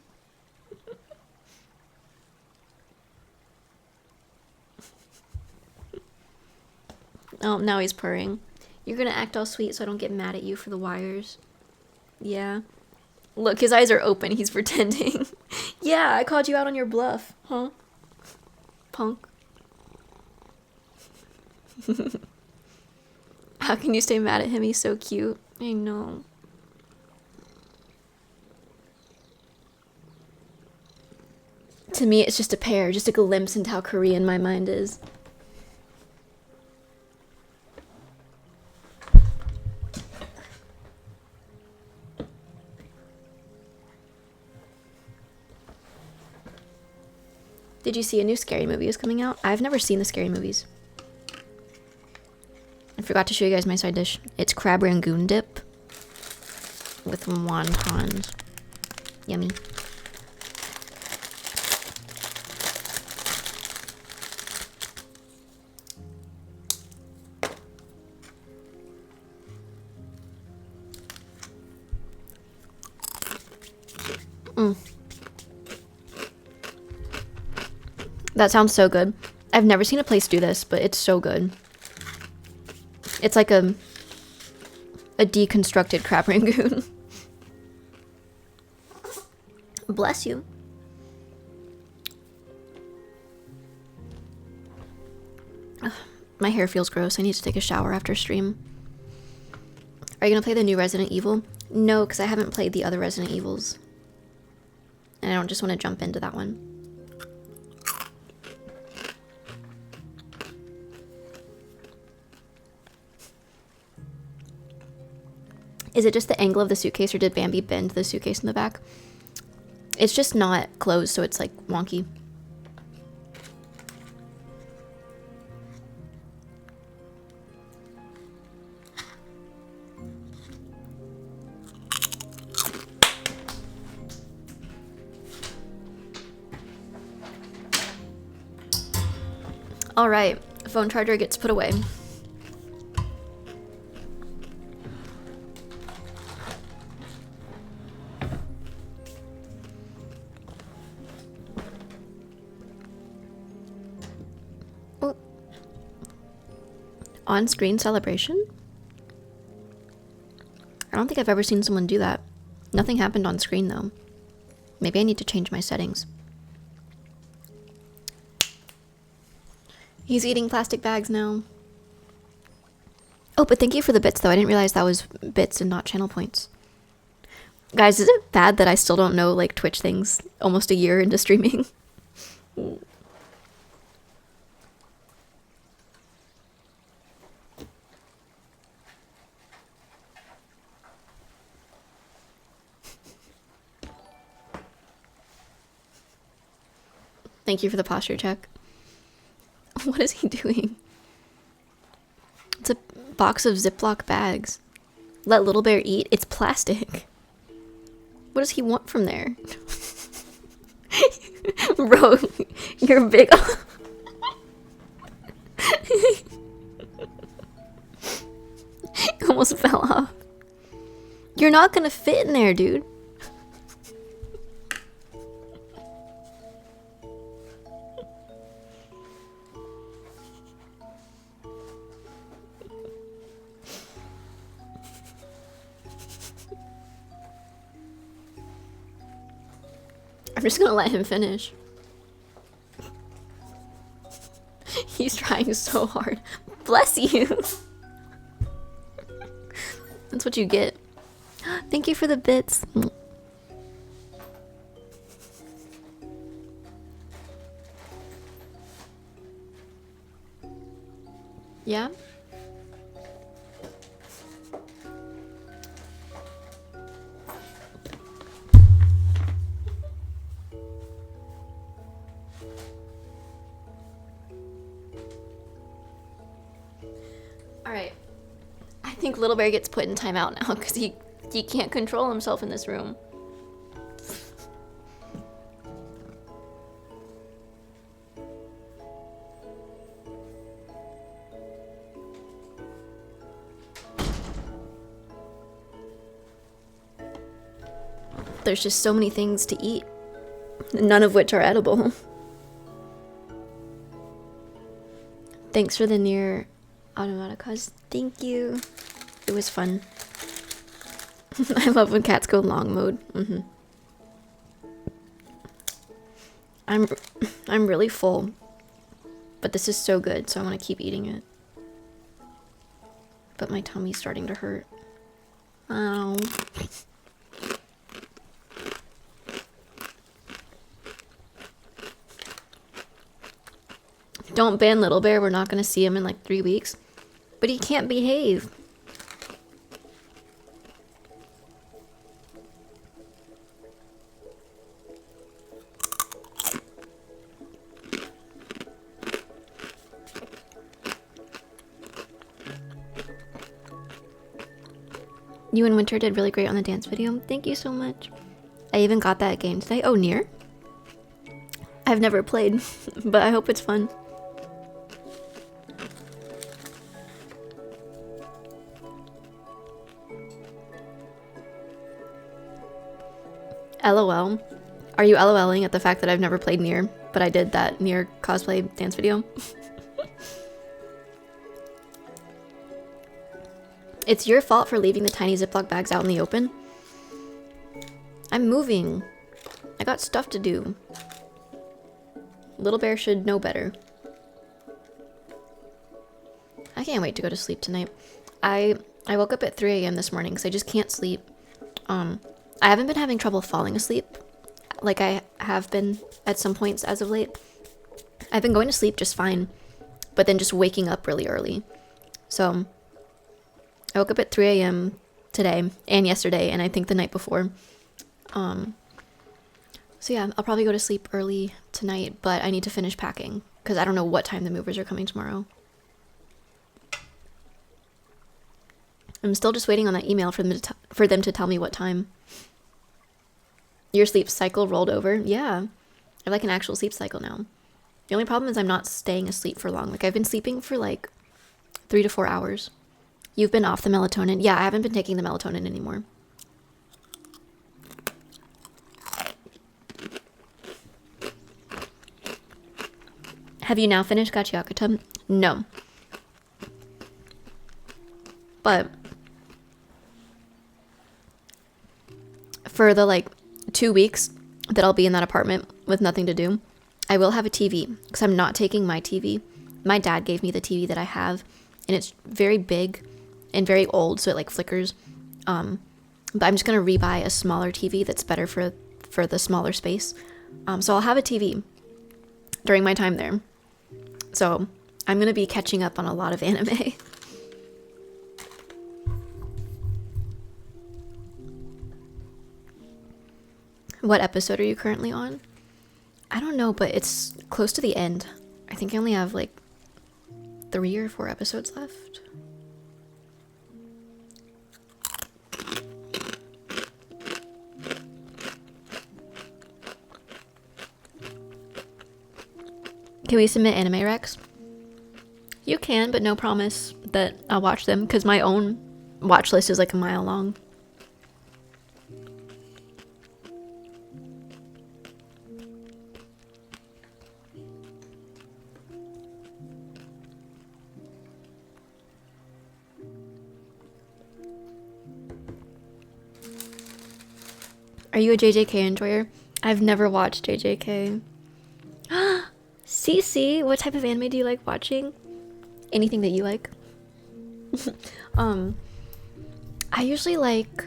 Oh, now he's purring. You're gonna act all sweet so I don't get mad at you for the wires. Yeah. Look, his eyes are open. He's pretending. Yeah, I called you out on your bluff. Huh? Punk. How can you stay mad at him? He's so cute. I know. To me, it's just a pair, just a glimpse into how Korean my mind is. Did you see a new scary movie is coming out? I've never seen the scary movies. I forgot to show you guys my side dish. It's crab rangoon dip with wontons. Yummy. That sounds so good. I've never seen a place do this, but it's so good. It's like a deconstructed crab rangoon. Bless you. Ugh, my hair feels gross. I need to take a shower after stream. Are you gonna play the new Resident Evil? No, because I haven't played the other Resident Evils. And I don't just want to jump into that one. Is it just the angle of the suitcase, or did Bambi bend the suitcase in the back? It's just not closed, so it's like wonky. All right, phone charger gets put away. Oh. On-screen celebration? I don't think I've ever seen someone do that. Nothing happened on screen though. Maybe I need to change my settings. He's eating plastic bags now. Oh, but thank you for the bits, though. I didn't realize that was bits and not channel points. Guys, is it bad that I still don't know, like, Twitch things almost a year into streaming? Thank you for the posture check. What is he doing? It's a box of Ziploc bags. Let Little Bear eat? It's plastic. What does he want from there? Bro, you're big. Almost fell off. You're not gonna fit in there, dude. I'm just gonna let him finish. He's trying so hard. Bless you. That's what you get. Thank you for the bits. Yeah? Alright. I think Little Bear gets put in timeout now because he can't control himself in this room. There's just so many things to eat, none of which are edible. Thanks for the near automaticas. Thank you. It was fun. I love when cats go long mode. I'm I'm really full, but this is so good, so I want to keep eating it. But my tummy's starting to hurt. Ow. Don't ban Little Bear. We're not gonna see him in like 3 weeks. But he can't behave. You and Winter did really great on the dance video. Thank you so much. I even got that game today. Oh, Nier? I've never played, but I hope it's fun. LOL. Are you LOLing at the fact that I've never played Nier, but I did that Nier cosplay dance video? It's your fault for leaving the tiny Ziploc bags out in the open. I'm moving. I got stuff to do. Little Bear should know better. I can't wait to go to sleep tonight. I woke up at 3 a.m. this morning because I just can't sleep. I haven't been having trouble falling asleep like I have been at some points as of late. I've been going to sleep just fine, but then just waking up really early. So I woke up at 3 a.m. today and yesterday, and I think the night before. So yeah, I'll probably go to sleep early tonight, but I need to finish packing because I don't know what time the movers are coming tomorrow. I'm still just waiting on that email for them to tell me what time. Your sleep cycle rolled over? Yeah, I have like an actual sleep cycle now. The only problem is I'm not staying asleep for long. Like I've been sleeping for like 3 to 4 hours. You've been off the melatonin? Yeah, I haven't been taking the melatonin anymore. Have you now finished Gachiakata? No. But for the like 2 weeks that I'll be in that apartment with nothing to do, I will have a TV because I'm not taking my TV. My dad gave me the TV that I have, and it's very big and very old, so it like flickers. But I'm just gonna rebuy a smaller TV that's better for the smaller space. So I'll have a TV during my time there. So I'm gonna be catching up on a lot of anime. What episode are you currently on? I don't know, but it's close to the end. I think I only have like 3 or 4 episodes left. Can we submit anime recs? You can, but no promise that I'll watch them because my own watch list is like a mile long. Are you a JJK enjoyer? I've never watched JJK. CC, what type of anime do you like watching? Anything that you like? I usually like...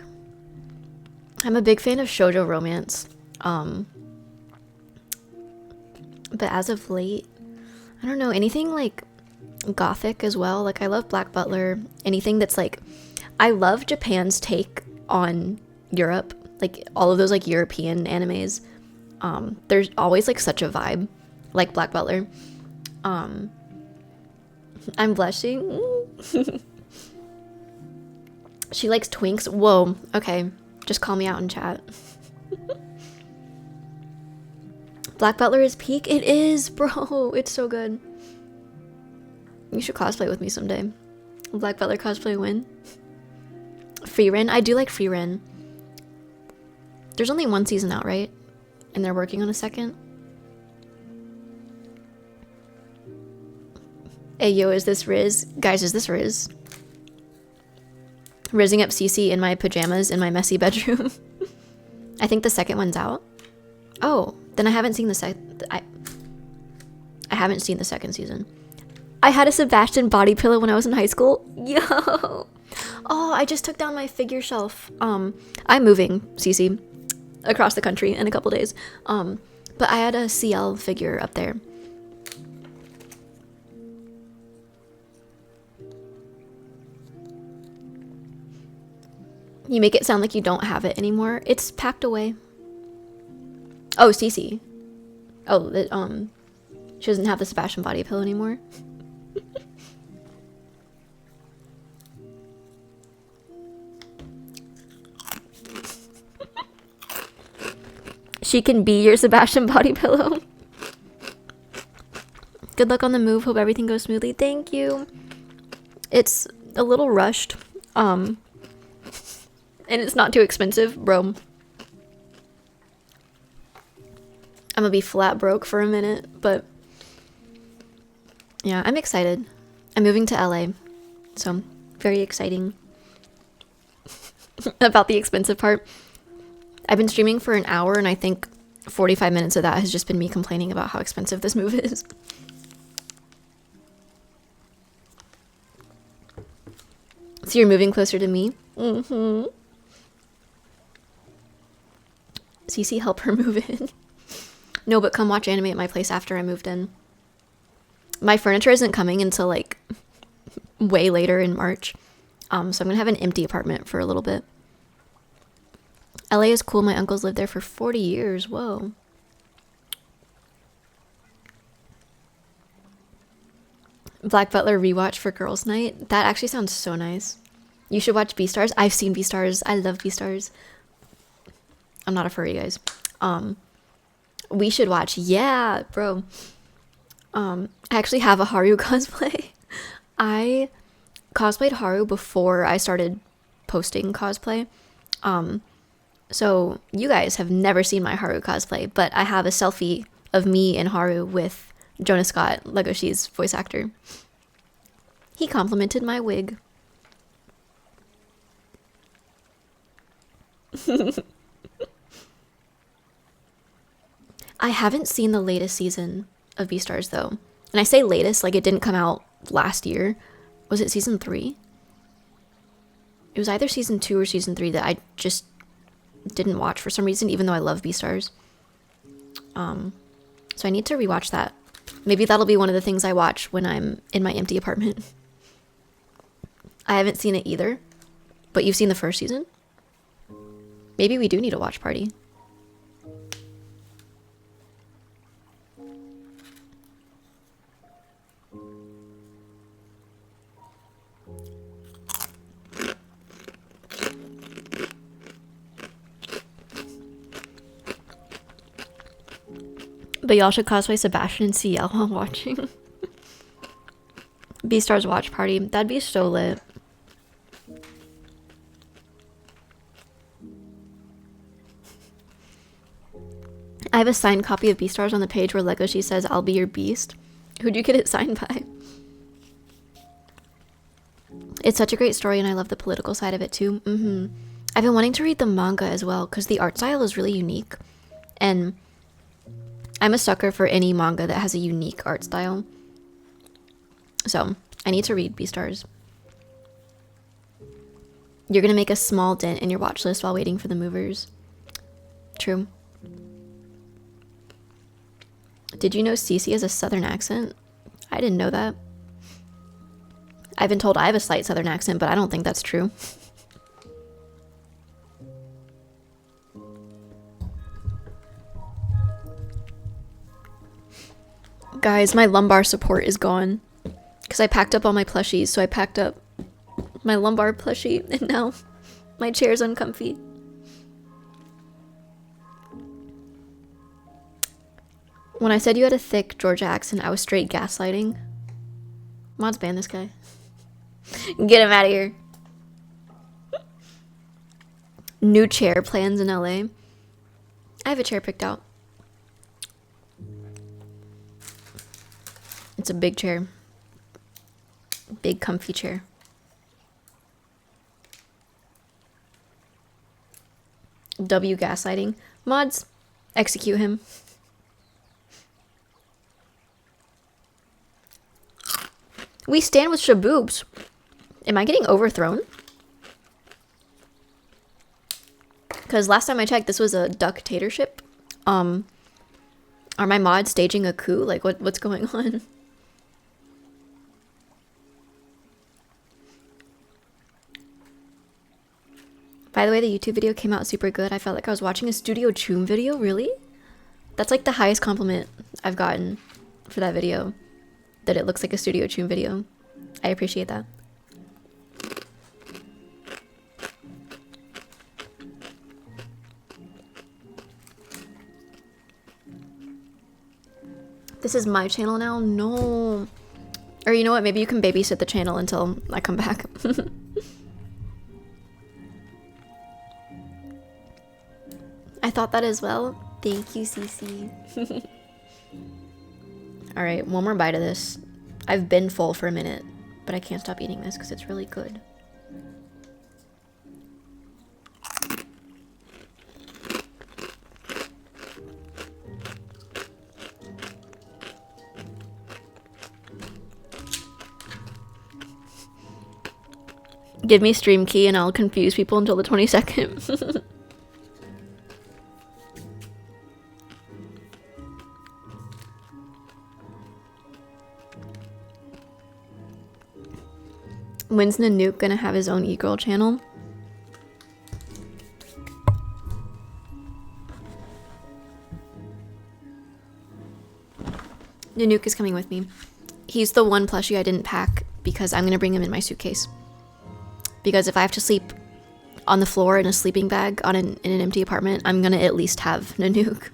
I'm a big fan of shoujo romance. But as of late, I don't know, anything like gothic as well. Like I love Black Butler. Anything that's like... I love Japan's take on Europe. Like all of those like European animes. There's always like such a vibe. Like Black Butler. I'm blushing. She likes twinks. Whoa. Okay. Just call me out in chat. Black Butler is peak? It is, bro. It's so good. You should cosplay with me someday. Black Butler cosplay win. Frieren? I do like Frieren. There's only 1 season out, right? And they're working on a second? Hey, yo, is this Riz? Guys, is this Riz? Rizzing up Cece in my pajamas in my messy bedroom. I think the second one's out. Oh, then I haven't seen I haven't seen the second season. I had a Sebastian body pillow when I was in high school. Yo. Oh, I just took down my figure shelf. I'm moving, Cece, across the country in a couple days. But I had a CL figure up there. You make it sound like you don't have it anymore. It's packed away. Oh, Cece. Oh, she doesn't have the Sebastian body pillow anymore. She can be your Sebastian body pillow. Good luck on the move. Hope everything goes smoothly. Thank you. It's a little rushed. And it's not too expensive, bro. I'm gonna be flat broke for a minute, but yeah, I'm excited. I'm moving to LA, so very exciting. About the expensive part. I've been streaming for an hour, and I think 45 minutes of that has just been me complaining about how expensive this move is. So you're moving closer to me? Mm-hmm. Cece, help her move in. No, but come watch anime at my place after I moved in. My furniture isn't coming until like way later in March. So I'm gonna have an empty apartment for a little bit. LA is cool. My uncles lived there for 40 years. Whoa. Black Butler rewatch for girls' night. That actually sounds so nice. You should watch Beastars. I've seen Beastars. I love Beastars. I'm not a furry, guys. We should watch. Yeah, bro. I actually have a Haru cosplay. I cosplayed Haru before I started posting cosplay. So you guys have never seen my Haru cosplay, but I have a selfie of me and Haru with Jonah Scott, Legoshi's voice actor. He complimented my wig. I haven't seen the latest season of Beastars though. And I say latest, like it didn't come out last year. Was it season 3? It was either season 2 or season 3 that I just didn't watch for some reason, even though I love Beastars. So I need to rewatch that. Maybe that'll be one of the things I watch when I'm in my empty apartment. I haven't seen it either, but you've seen the first season? Maybe we do need a watch party. But y'all should cosplay Sebastian and CL while watching. Beastars watch party. That'd be so lit. I have a signed copy of Beastars on the page where Legoshi says, "I'll be your beast." Who'd you get it signed by? It's such a great story, and I love the political side of it too. I've been wanting to read the manga as well, because the art style is really unique. And I'm a sucker for any manga that has a unique art style. So, I need to read Beastars. You're gonna make a small dent in your watch list while waiting for the movers. True. Did you know Cece has a southern accent? I didn't know that. I've been told I have a slight southern accent, but I don't think that's true. Guys, my lumbar support is gone. Because I packed up all my plushies, so I packed up my lumbar plushie, and now my chair's uncomfy. When I said you had a thick Georgia accent, I was straight gaslighting. Mods ban this guy. Get him out of here. New chair plans in LA. I have a chair picked out. It's a big chair. Big comfy chair. W gaslighting. Mods, execute him. We stand with Shaboobs. Am I getting overthrown? Because last time I checked, this was a ductatorship. Are my mods staging a coup? Like, what's going on? By the way, the YouTube video came out super good. I felt like I was watching a Studio Choom video. Really? That's like the highest compliment I've gotten for that video. That it looks like a Studio Choom video. I appreciate that. This is my channel now? No. Or you know what? Maybe you can babysit the channel until I come back. I thought that as well. Thank you, Cece. Alright, one more bite of this. I've been full for a minute, but I can't stop eating this because it's really good. Give me stream key and I'll confuse people until the 22nd. When's Nanook gonna have his own e-girl channel? Nanook is coming with me. He's the one plushie I didn't pack because I'm gonna bring him in my suitcase. Because if I have to sleep on the floor in a sleeping bag in an empty apartment, I'm gonna at least have Nanook.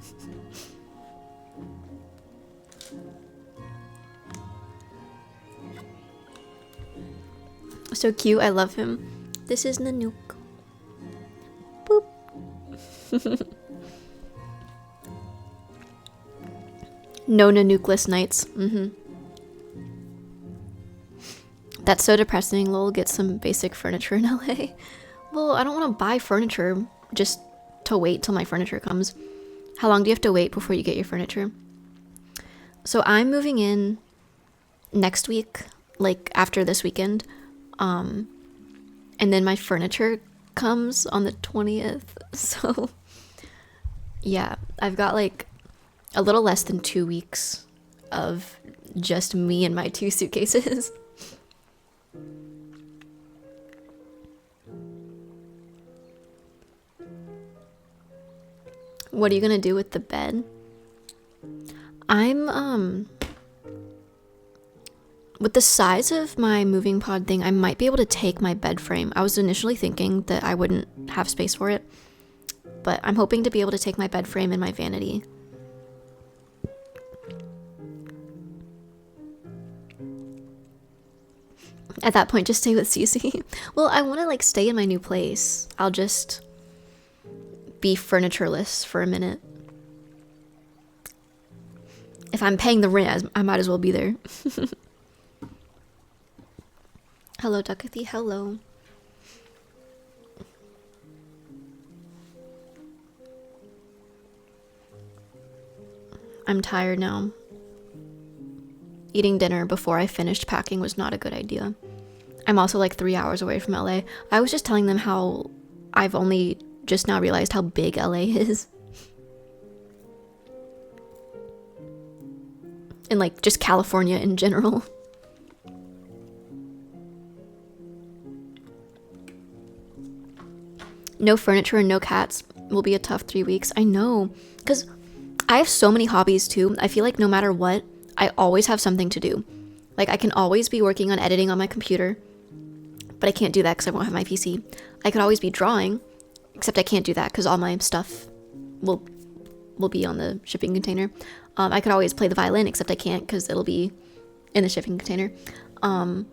So cute, I love him. This is Nanook. Boop. No Nanookless nights. That's so depressing. Lol, get some basic furniture in LA. Well, I don't want to buy furniture just to wait till my furniture comes. How long do you have to wait before you get your furniture? So I'm moving in next week, like after this weekend. And then my furniture comes on the 20th. So yeah, I've got like a little less than 2 weeks of just me and my 2 suitcases. What are you gonna do with the bed? I'm, with the size of my moving pod thing, I might be able to take my bed frame. I was initially thinking that I wouldn't have space for it, but I'm hoping to be able to take my bed frame and my vanity. At that point, just stay with Cece. Well, I want to like stay in my new place. I'll just be furnitureless for a minute. If I'm paying the rent, I might as well be there. Hello, Duckie. Hello. I'm tired now. Eating dinner before I finished packing was not a good idea. I'm also like 3 hours away from LA. I was just telling them how I've only just now realized how big LA is. And like just California in general. No furniture and no cats will be a tough 3 weeks. I know, because I have so many hobbies too. I feel like no matter what, I always have something to do. Like I can always be working on editing on my computer, but I can't do that because I won't have my PC. I could always be drawing, except I can't do that because all my stuff will be on the shipping container. I could always play the violin, except I can't because it'll be in the shipping container. I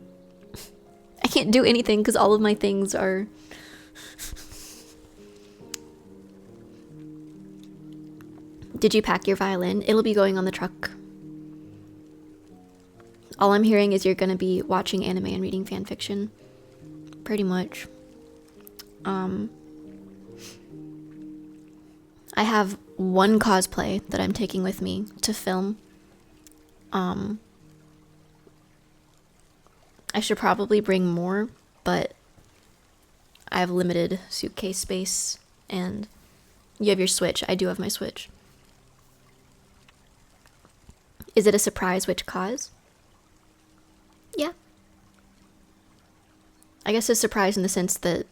can't do anything because all of my things are... Did you pack your violin? It'll be going on the truck. All I'm hearing is you're gonna be watching anime and reading fan fiction. Pretty much. I have one cosplay that I'm taking with me to film. I should probably bring more, but I have limited suitcase space, and you have your Switch. I do have my Switch. Is it a surprise which cause? Yeah. I guess a surprise in the sense that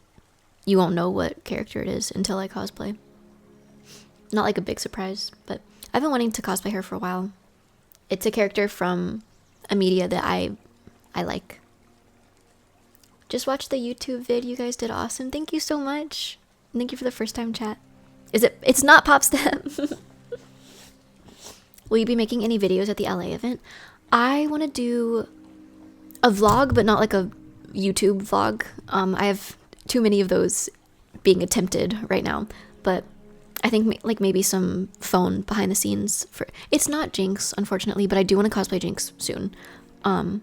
you won't know what character it is until I cosplay. Not like a big surprise, but I've been wanting to cosplay her for a while. It's a character from a media that I like. Just watched the YouTube vid. You guys did awesome. Thank you so much. Thank you for the first time chat. It's not Pop Step. Will you be making any videos at the LA event? I want to do a vlog, but not like a YouTube vlog. I have too many of those being attempted right now, but I think like maybe some phone behind the scenes for. It's not Jinx, unfortunately, but I do want to cosplay Jinx soon. Oh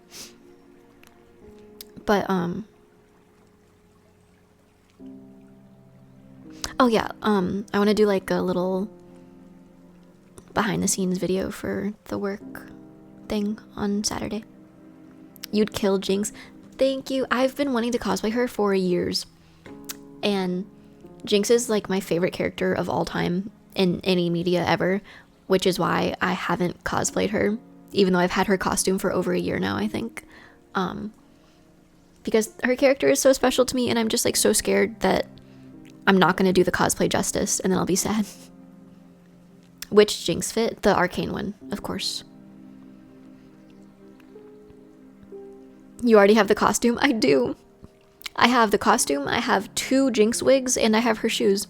yeah, I want to do like a little behind the scenes video for the work thing on Saturday. You'd kill Jinx. Thank you. I've been wanting to cosplay her for years. And Jinx is like my favorite character of all time in any media ever, which is why I haven't cosplayed her, even though I've had her costume for over a year now, I think. Because her character is so special to me, and I'm just like so scared that I'm not going to do the cosplay justice, and then I'll be sad. Which Jinx fit? The arcane one, of course. You already have the costume? I do. I have the costume, I have 2 Jinx wigs, and I have her shoes.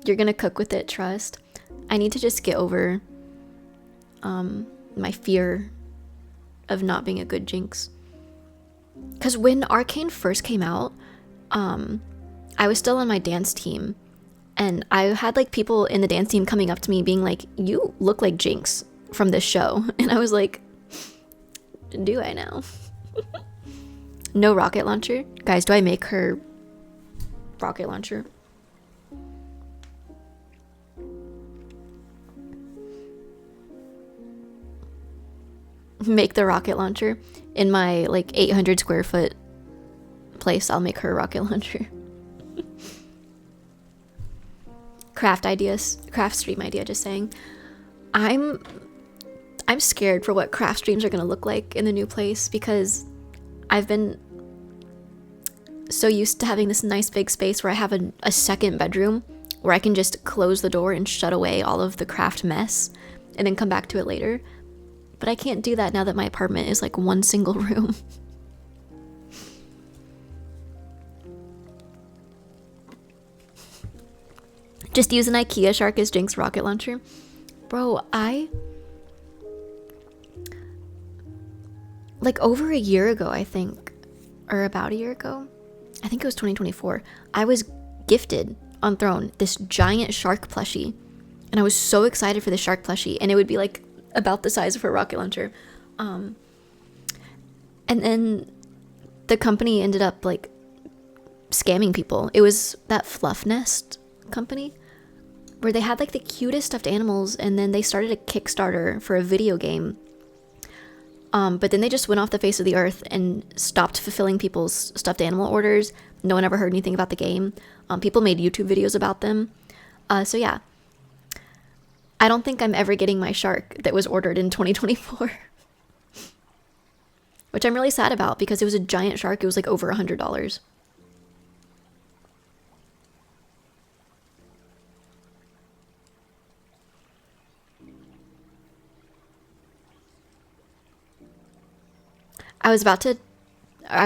You're gonna cook with it, trust. I need to just get over my fear of not being a good Jinx. Because when Arcane first came out, I was still on my dance team, and I had like people in the dance team coming up to me being like, you look like Jinx from this show. And I was like, do I now? No rocket launcher? Guys, do I make her rocket launcher? Make the rocket launcher in my like 800 square foot place. I'll make her a rocket launcher. Craft ideas, craft stream idea, just saying. I'm scared for what craft streams are gonna look like in the new place, because I've been so used to having this nice big space where I have a second bedroom where I can just close the door and shut away all of the craft mess and then come back to it later. But I can't do that now that my apartment is like one single room. Just use an IKEA shark as Jinx rocket launcher. Bro, like over a year ago, I think, or about a year ago, I think it was 2024, I was gifted on Throne this giant shark plushie, and I was so excited for the shark plushie, and it would be like about the size of her rocket launcher. And then the company ended up like scamming people. It was that Fluff Nest company where they had like the cutest stuffed animals, and then they started a Kickstarter for a video game. But then they just went off the face of the earth and stopped fulfilling people's stuffed animal orders. No one ever heard anything about the game. People made YouTube videos about them. So yeah, I don't think I'm ever getting my shark that was ordered in 2024. Which I'm really sad about, because it was a giant shark. It was like over $100. I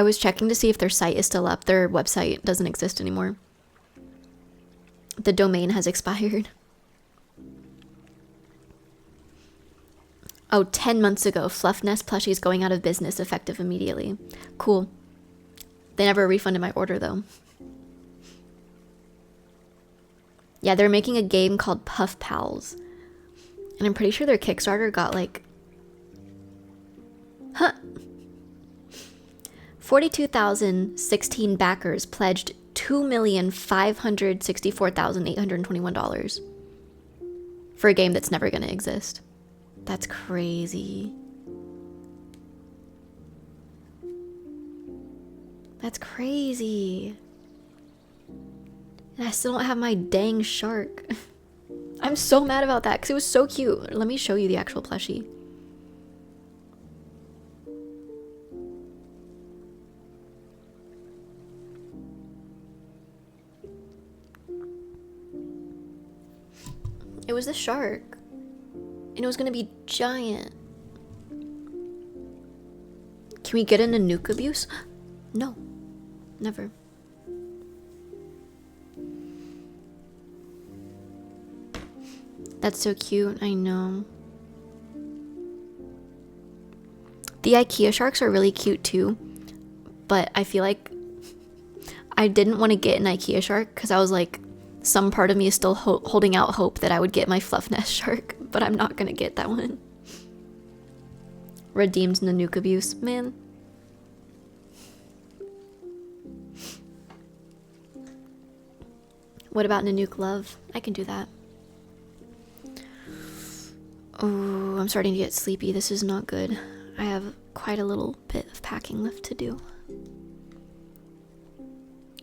was checking to see if their site is still up. Their website doesn't exist anymore. The domain has expired. Oh, 10 months ago, Fluff Nest plushies going out of business, effective immediately. Cool. They never refunded my order, though. Yeah, they're making a game called Puff Pals. And I'm pretty sure their Kickstarter got like... 42,016 backers pledged $2,564,821 for a game that's never going to exist. That's crazy. That's crazy. And I still don't have my dang shark. I'm so mad about that because it was so cute. Let me show you the actual plushie. It was the shark. And it was gonna be giant. Can we get an Nanook abuse? No. Never. That's so cute, I know. The IKEA sharks are really cute too, but I feel like I didn't want to get an IKEA shark because I was like, some part of me is still holding out hope that I would get my fluff nest shark, but I'm not gonna get that one. Redeemed Nanook abuse, man. What about Nanook love? I can do that. Oh, I'm starting to get sleepy. This is not good. I have quite a little bit of packing left to do.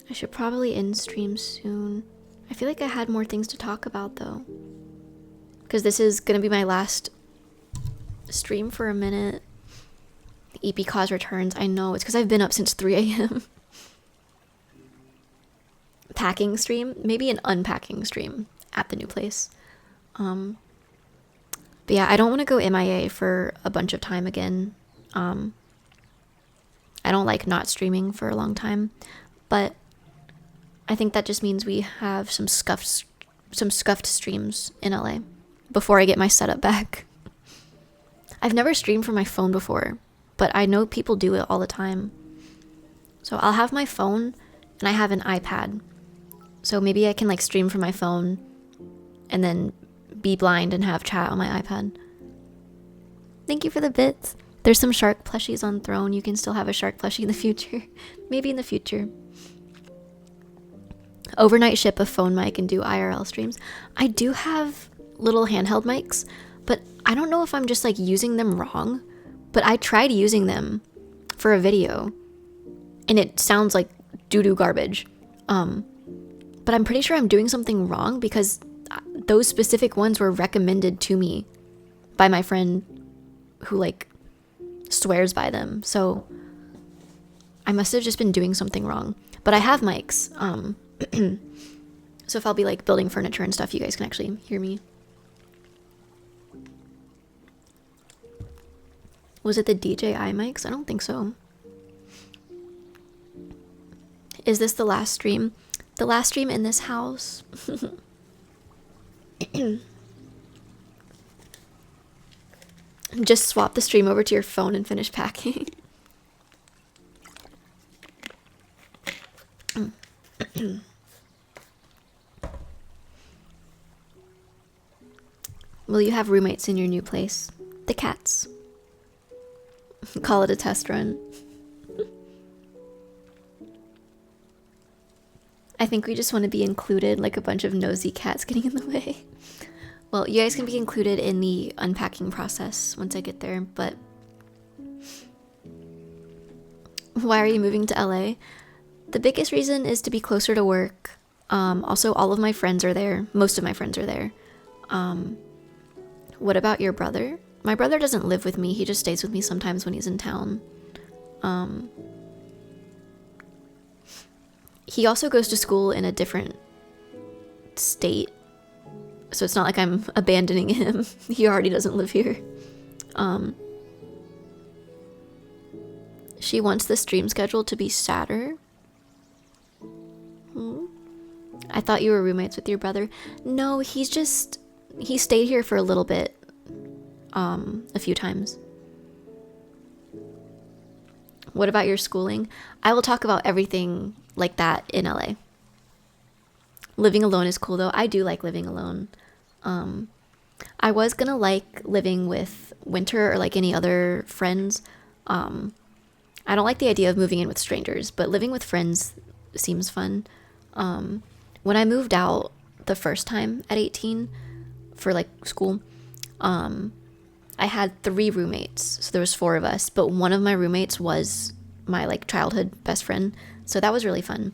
I should probably end stream soon. I feel like I had more things to talk about though. Because this is going to be my last stream for a minute. EP Cause returns. I know, it's because I've been up since 3 a.m. Packing stream? Maybe an unpacking stream at the new place. But yeah, I don't want to go MIA for a bunch of time again. I don't like not streaming for a long time, but I think that just means we have some scuffed streams in LA before I get my setup back. I've never streamed from my phone before, but I know people do it all the time. So I'll have my phone and I have an iPad. So maybe I can like stream from my phone and then be blind and have chat on my iPad. Thank you for the bits. There's some shark plushies on Throne. You can still have a shark plushie in the future. Maybe in the future. Overnight ship a phone mic and do IRL streams. I do have little handheld mics, but I don't know if I'm just like using them wrong. But I tried using them for a video and it sounds like doo-doo garbage. But I'm pretty sure I'm doing something wrong because those specific ones were recommended to me by my friend who like swears by them. So I must have just been doing something wrong. But I have mics. So if I'll be like building furniture and stuff, you guys can actually hear me. Was it the DJI mics? I don't think so. Is this the last stream? The last stream in this house? Just swap the stream over to your phone and finish packing. Will you have roommates in your new place? The cats. Call it a test run. I think we just want to be included, like a bunch of nosy cats getting in the way. Well, you guys can be included in the unpacking process once I get there, but... Why are you moving to LA? The biggest reason is to be closer to work. Also, all of my friends are there. Most of my friends are there. What about your brother? My brother doesn't live with me. He just stays with me sometimes when he's in town. He also goes to school in a different state. So it's not like I'm abandoning him. He already doesn't live here. She wants the stream schedule to be sadder. I thought you were roommates with your brother. No, he stayed here for a little bit. A few times. What about your schooling? I will talk about everything like that in LA. Living alone is cool though. I do like living alone. I was gonna like living with Winter or like any other friends. I don't like the idea of moving in with strangers, but living with friends seems fun. When I moved out the first time at 18 for like school, I had 3 roommates. So there was 4 of us, but one of my roommates was my like childhood best friend. So that was really fun.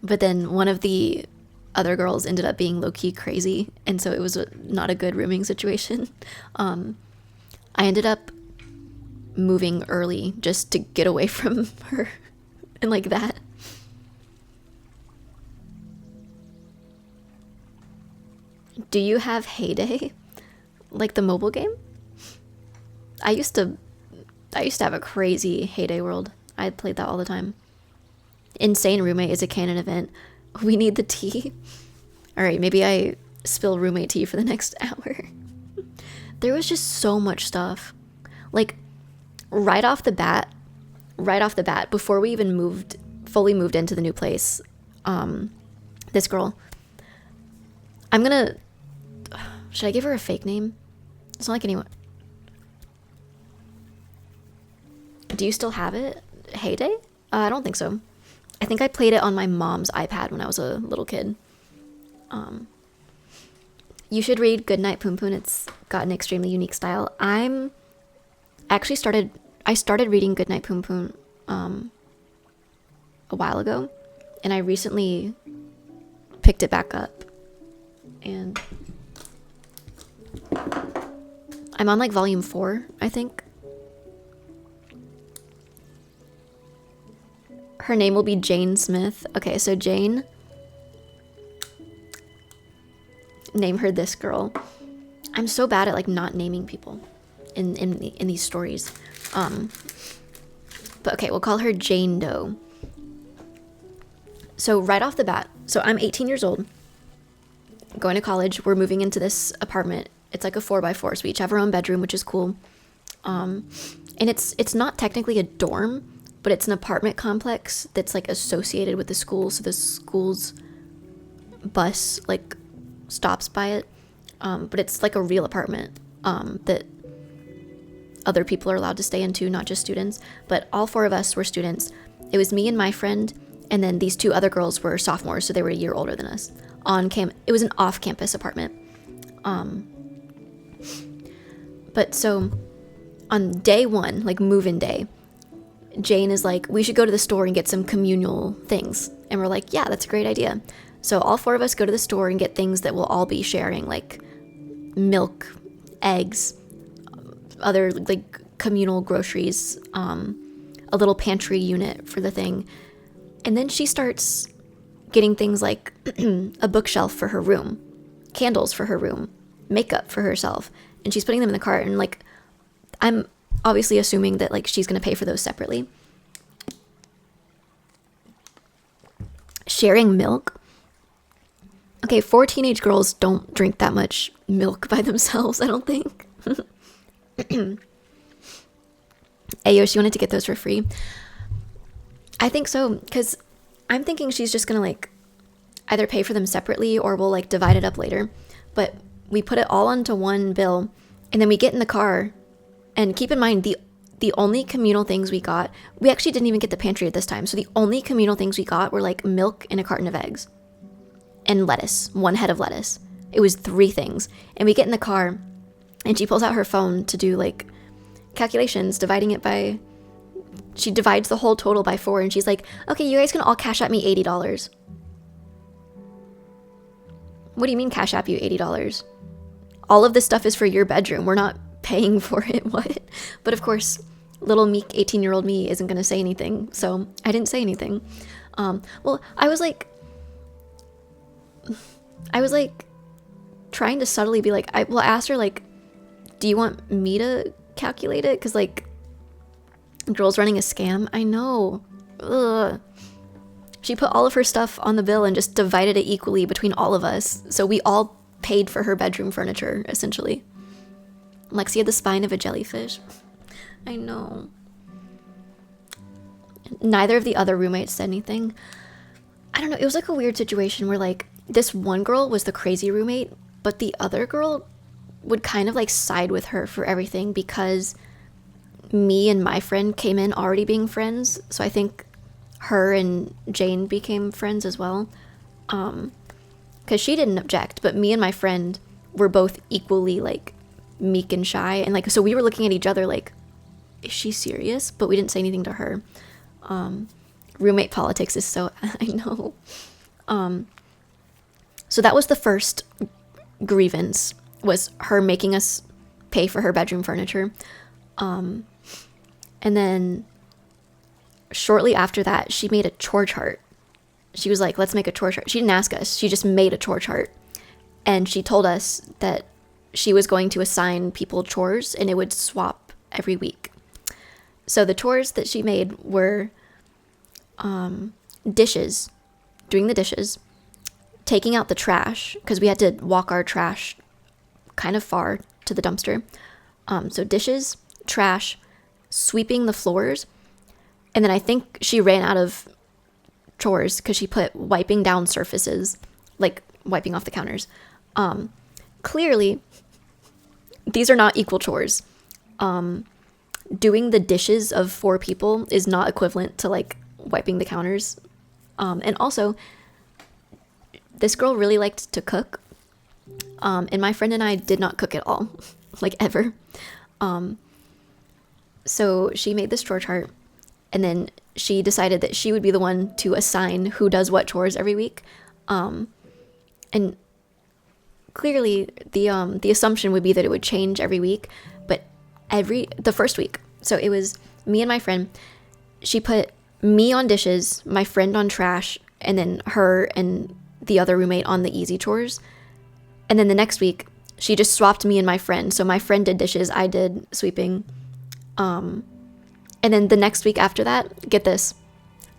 But then one of the other girls ended up being low-key crazy, and so it was not a good rooming situation. I ended up moving early just to get away from her and like that. Do you have Heyday? Like the mobile game? I used to have a crazy Heyday world. I played that all the time. Insane Roommate is a canon event. We need the tea. All right, maybe I spill roommate tea for the next hour. There was just so much stuff. Like right off the bat, before we even fully moved into the new place, this girl, should I give her a fake name? It's not like anyone. Do you still have it? Heyday? I don't think so. I think I played it on my mom's iPad when I was a little kid. You should read Goodnight Poon Poon. It's got an extremely unique style. I started reading Goodnight Poon Poon a while ago, and I recently picked it back up. And I'm on like volume 4, I think. Her name will be Jane Smith. Okay, so Jane. Name her this girl. I'm so bad at like not naming people in these stories. But okay, we'll call her Jane Doe. So right off the bat, so I'm 18 years old, going to college. We're moving into this apartment. It's like a 4x4, so we each have our own bedroom, which is cool. And it's not technically a dorm, but it's an apartment complex that's like associated with the school. So the school's bus like stops by it. But it's like a real apartment that other people are allowed to stay into, not just students. But all 4 of us were students. It was me and my friend, and then these 2 other girls were sophomores, so they were a year older than us. It was an off-campus apartment. But so on day 1, like move-in day, Jane is like, we should go to the store and get some communal things. And we're like, yeah, that's a great idea. So all 4 of us go to the store and get things that we'll all be sharing, like milk, eggs, other like communal groceries, a little pantry unit for the thing. And then she starts getting things like a bookshelf for her room, candles for her room, makeup for herself. And she's putting them in the cart, and like I'm obviously assuming that like she's going to pay for those separately. Sharing milk. Okay, 4 teenage girls don't drink that much milk by themselves, I don't think. Ayo, she wanted to get those for free. I think so, because I'm thinking she's just going to like either pay for them separately or we'll like divide it up later. But we put it all onto one bill, and then we get in the car. And keep in mind, the only communal things we got, we actually didn't even get the pantry at this time. So the only communal things we got were like milk and a carton of eggs and lettuce, 1 head of lettuce. It was 3 things. And we get in the car, and she pulls out her phone to do like calculations, she divides the whole total by 4, and she's like, okay, you guys can all cash out me $80. What do you mean cash out you $80? All of this stuff is for your bedroom. We're not paying for it. What? But of course, little meek 18-year-old me isn't going to say anything, so I didn't say anything. Well, I was like trying to subtly be like, I asked her like, do you want me to calculate it? Because like, girls running a scam. I know. Ugh. She put all of her stuff on the bill and just divided it equally between all of us, so we all paid for her bedroom furniture essentially. Lexi had the spine of a jellyfish. I know. Neither of the other roommates said anything. I don't know. It was like a weird situation where like this one girl was the crazy roommate, but the other girl would kind of like side with her for everything because me and my friend came in already being friends. So I think her and Jane became friends as well. Because she didn't object, but me and my friend were both equally like meek and shy, and like so we were looking at each other like, is she serious? But we didn't say anything to her. Roommate politics is so I know. So that was the first grievance, was her making us pay for her bedroom furniture. And then shortly after that, she made a chore chart. She was like, let's make a chore chart. She didn't ask us. She just made a chore chart. And she told us that she was going to assign people chores and it would swap every week. So the chores that she made were dishes, doing the dishes, taking out the trash, because we had to walk our trash kind of far to the dumpster. So dishes, trash, sweeping the floors. And then I think she ran out of chores because she put wiping down surfaces, like wiping off the counters. Clearly, these are not equal chores. Doing the dishes of 4 people is not equivalent to like wiping the counters. And also, this girl really liked to cook. And my friend and I did not cook at all, like ever. So she made this chore chart, and then she decided that she would be the one to assign who does what chores every week. And clearly the assumption would be that it would change every week, but the first week, so it was me and my friend, she put me on dishes, my friend on trash, and then her and the other roommate on the easy chores. And then the next week she just swapped me and my friend, so my friend did dishes, I did sweeping. And then the next week after that, get this,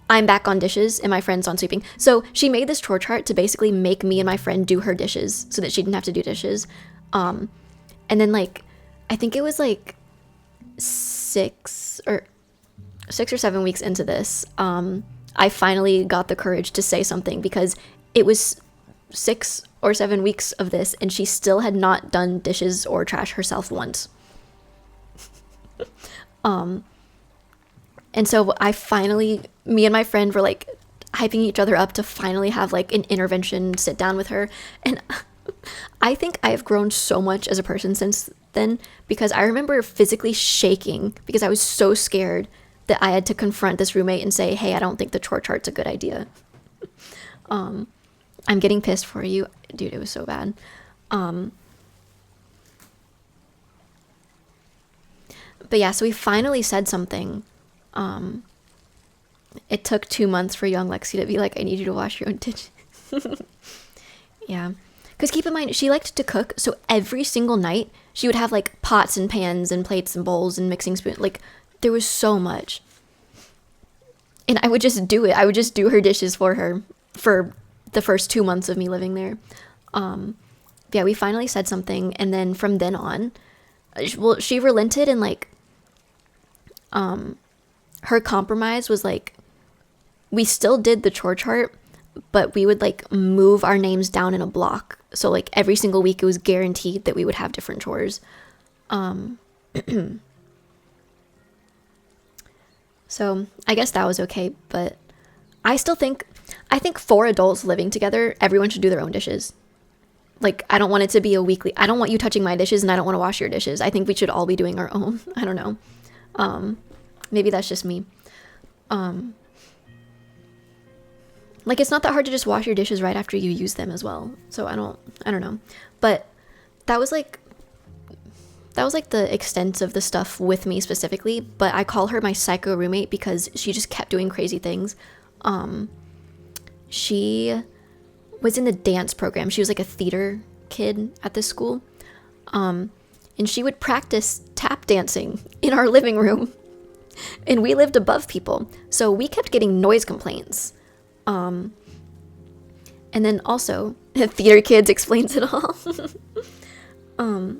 I'm back on dishes and my friend's on sweeping. So she made this chore chart to basically make me and my friend do her dishes so that she didn't have to do dishes. And then like, I think it was like 6 or 7 weeks into this, I finally got the courage to say something, because it was 6 or 7 weeks of this and she still had not done dishes or trash herself once. And so me and my friend were like hyping each other up to finally have like an intervention sit down with her. And I think I have grown so much as a person since then, because I remember physically shaking because I was so scared that I had to confront this roommate and say, hey, I don't think the chore chart's a good idea. I'm getting pissed for you. Dude, it was so bad. But yeah, so we finally said something. It took 2 months for young Lexi to be like, I need you to wash your own dishes. Yeah. Because keep in mind, she liked to cook, so every single night she would have like pots and pans and plates and bowls and mixing spoons. Like, there was so much. And I would just do it. I would just do her dishes for her for the first 2 months of me living there. Yeah, we finally said something, and then from then on, well, she relented, and like, her compromise was like, we still did the chore chart, but we would like move our names down in a block. So like every single week it was guaranteed that we would have different chores. So I guess that was okay, but I think 4 adults living together, everyone should do their own dishes. Like, I don't want it to be a weekly, I don't want you touching my dishes and I don't want to wash your dishes. I think we should all be doing our own. I don't know. Maybe that's just me. Like, it's not that hard to just wash your dishes right after you use them as well. So I don't know. But that was like the extent of the stuff with me specifically. But I call her my psycho roommate because she just kept doing crazy things. She was in the dance program. She was like a theater kid at this school. And she would practice tap dancing in our living room. And we lived above people, so we kept getting noise complaints. And then also, theater kids explains it all. And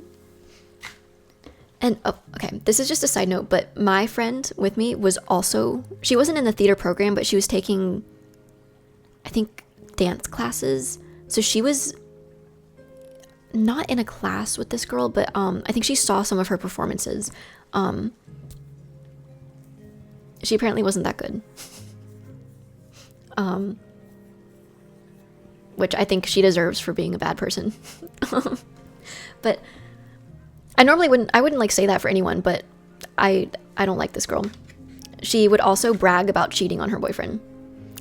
okay, this is just a side note, but my friend with me was also, she wasn't in the theater program, but she was taking, I think, dance classes. So she was not in a class with this girl, but I think she saw some of her performances. She apparently wasn't that good. which I think she deserves for being a bad person. But I wouldn't like say that for anyone, but I don't like this girl. She would also brag about cheating on her boyfriend.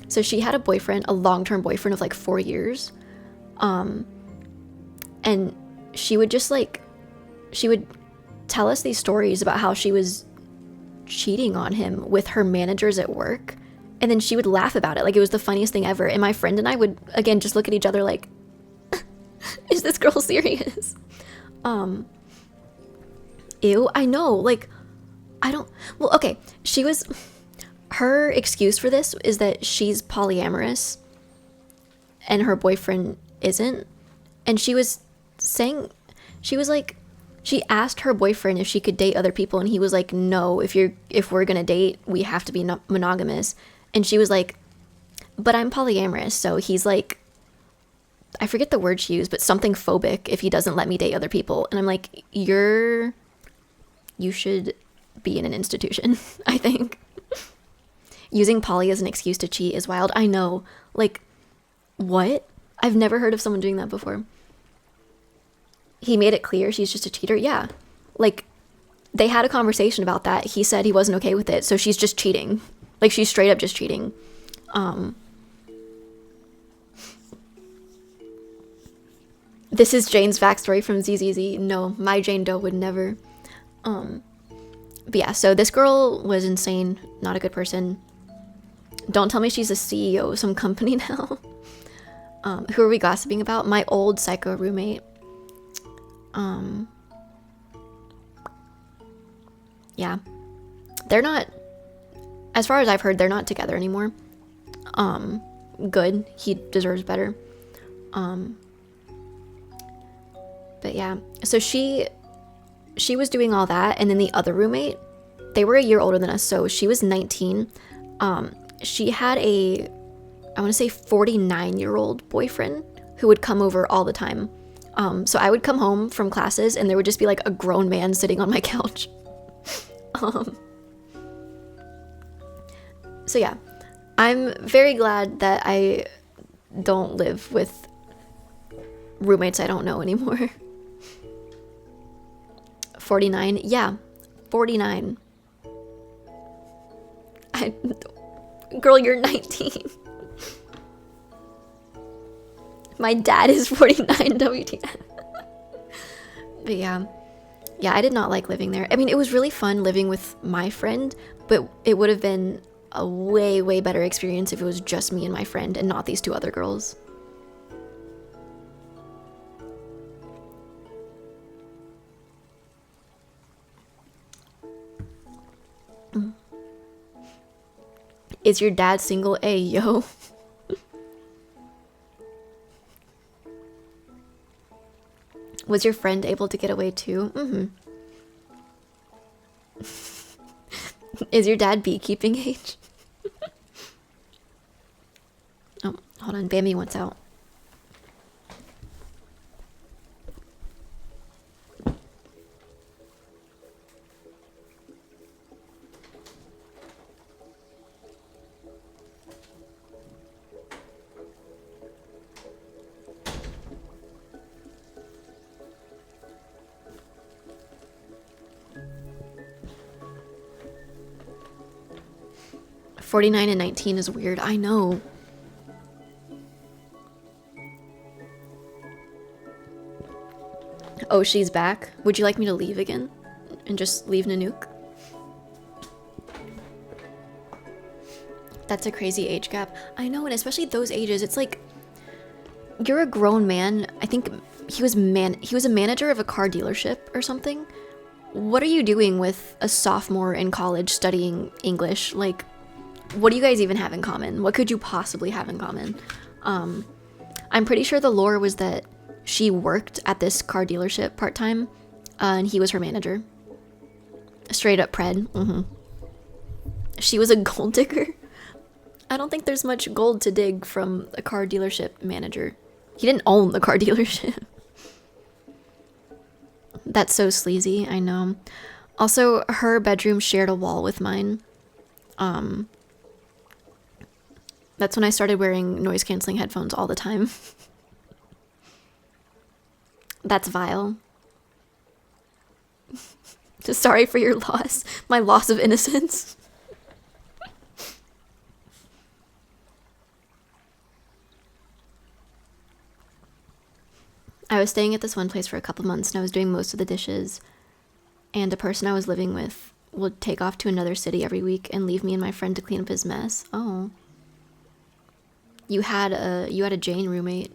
So she had a boyfriend, a long-term boyfriend of like 4 years. And she would just like, she would tell us these stories about how she was cheating on him with her managers at work. And then she would laugh about it. Like it was the funniest thing ever. And my friend and I would, again, just look at each other like, is this girl serious? Ew, I know. Like, I don't, well, okay. Her excuse for this is that she's polyamorous and her boyfriend isn't. And she was saying, she was like, she asked her boyfriend if she could date other people, and he was like, no, if we're gonna date, we have to be monogamous. And she was like, but I'm polyamorous, so he's like, I forget the word she used, but something phobic if he doesn't let me date other people. And I'm like, you should be in an institution, I think. Using poly as an excuse to cheat is wild. I know. Like, what? I've never heard of someone doing that before. He made it clear she's just a cheater. Yeah. Like, they had a conversation about that. He said he wasn't okay with it, so she's just cheating. Like, she's straight up just cheating. This is Jane's backstory from ZZZ. No, my Jane Doe would never. But yeah, so this girl was insane. Not a good person. Don't tell me she's a CEO of some company now. Who are we gossiping about? My old psycho roommate. Yeah. They're not, as far as I've heard, they're not together anymore. Good. He deserves better. But yeah. So she was doing all that, and then the other roommate, they were a year older than us, so she was 19. She had I want to say 49-year-old boyfriend who would come over all the time. So I would come home from classes and there would just be like a grown man sitting on my couch. So yeah, I'm very glad that I don't live with roommates I don't know anymore. 49, yeah, 49. Girl, you're 19. My dad is 49, WTF. But yeah, I did not like living there. I mean, it was really fun living with my friend, but it would have been a way, way better experience if it was just me and my friend and not these two other girls. Is your dad single? Ay, yo. Was your friend able to get away too? Is your dad beekeeping age? Oh, hold on. Bambi wants out. $49 and $19 is weird. I know. Oh, she's back. Would you like me to leave again? And just leave Nanook? That's a crazy age gap. I know, and especially those ages, it's like, you're a grown man. I think he was a manager of a car dealership or something. What are you doing with a sophomore in college studying English? Like, what do you guys even have in common? What could you possibly have in common? I'm pretty sure the lore was that she worked at this car dealership part-time, and he was her manager. Straight up pred. She was a gold digger. I don't think there's much gold to dig from a car dealership manager. He didn't own the car dealership. That's so sleazy, I know. Also, her bedroom shared a wall with mine. That's when I started wearing noise canceling headphones all the time. That's vile. Just sorry for your loss. My loss of innocence. I was staying at this one place for a couple months and I was doing most of the dishes. And a person I was living with would take off to another city every week and leave me and my friend to clean up his mess. Oh. You had a Jane roommate.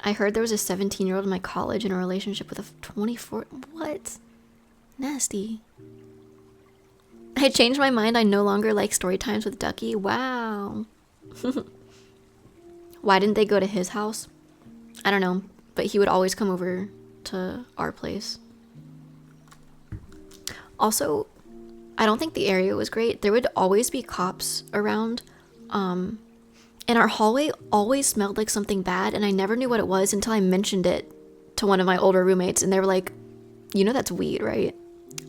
I heard there was a 17-year-old in my college in a relationship with a 24. What? Nasty. I changed my mind. I no longer like story times with Ducky. Wow. Why didn't they go to his house? I don't know, but he would always come over to our place. Also, I don't think the area was great. There would always be cops around. And our hallway always smelled like something bad, and I never knew what it was until I mentioned it to one of my older roommates, and they were like, you know that's weed, right?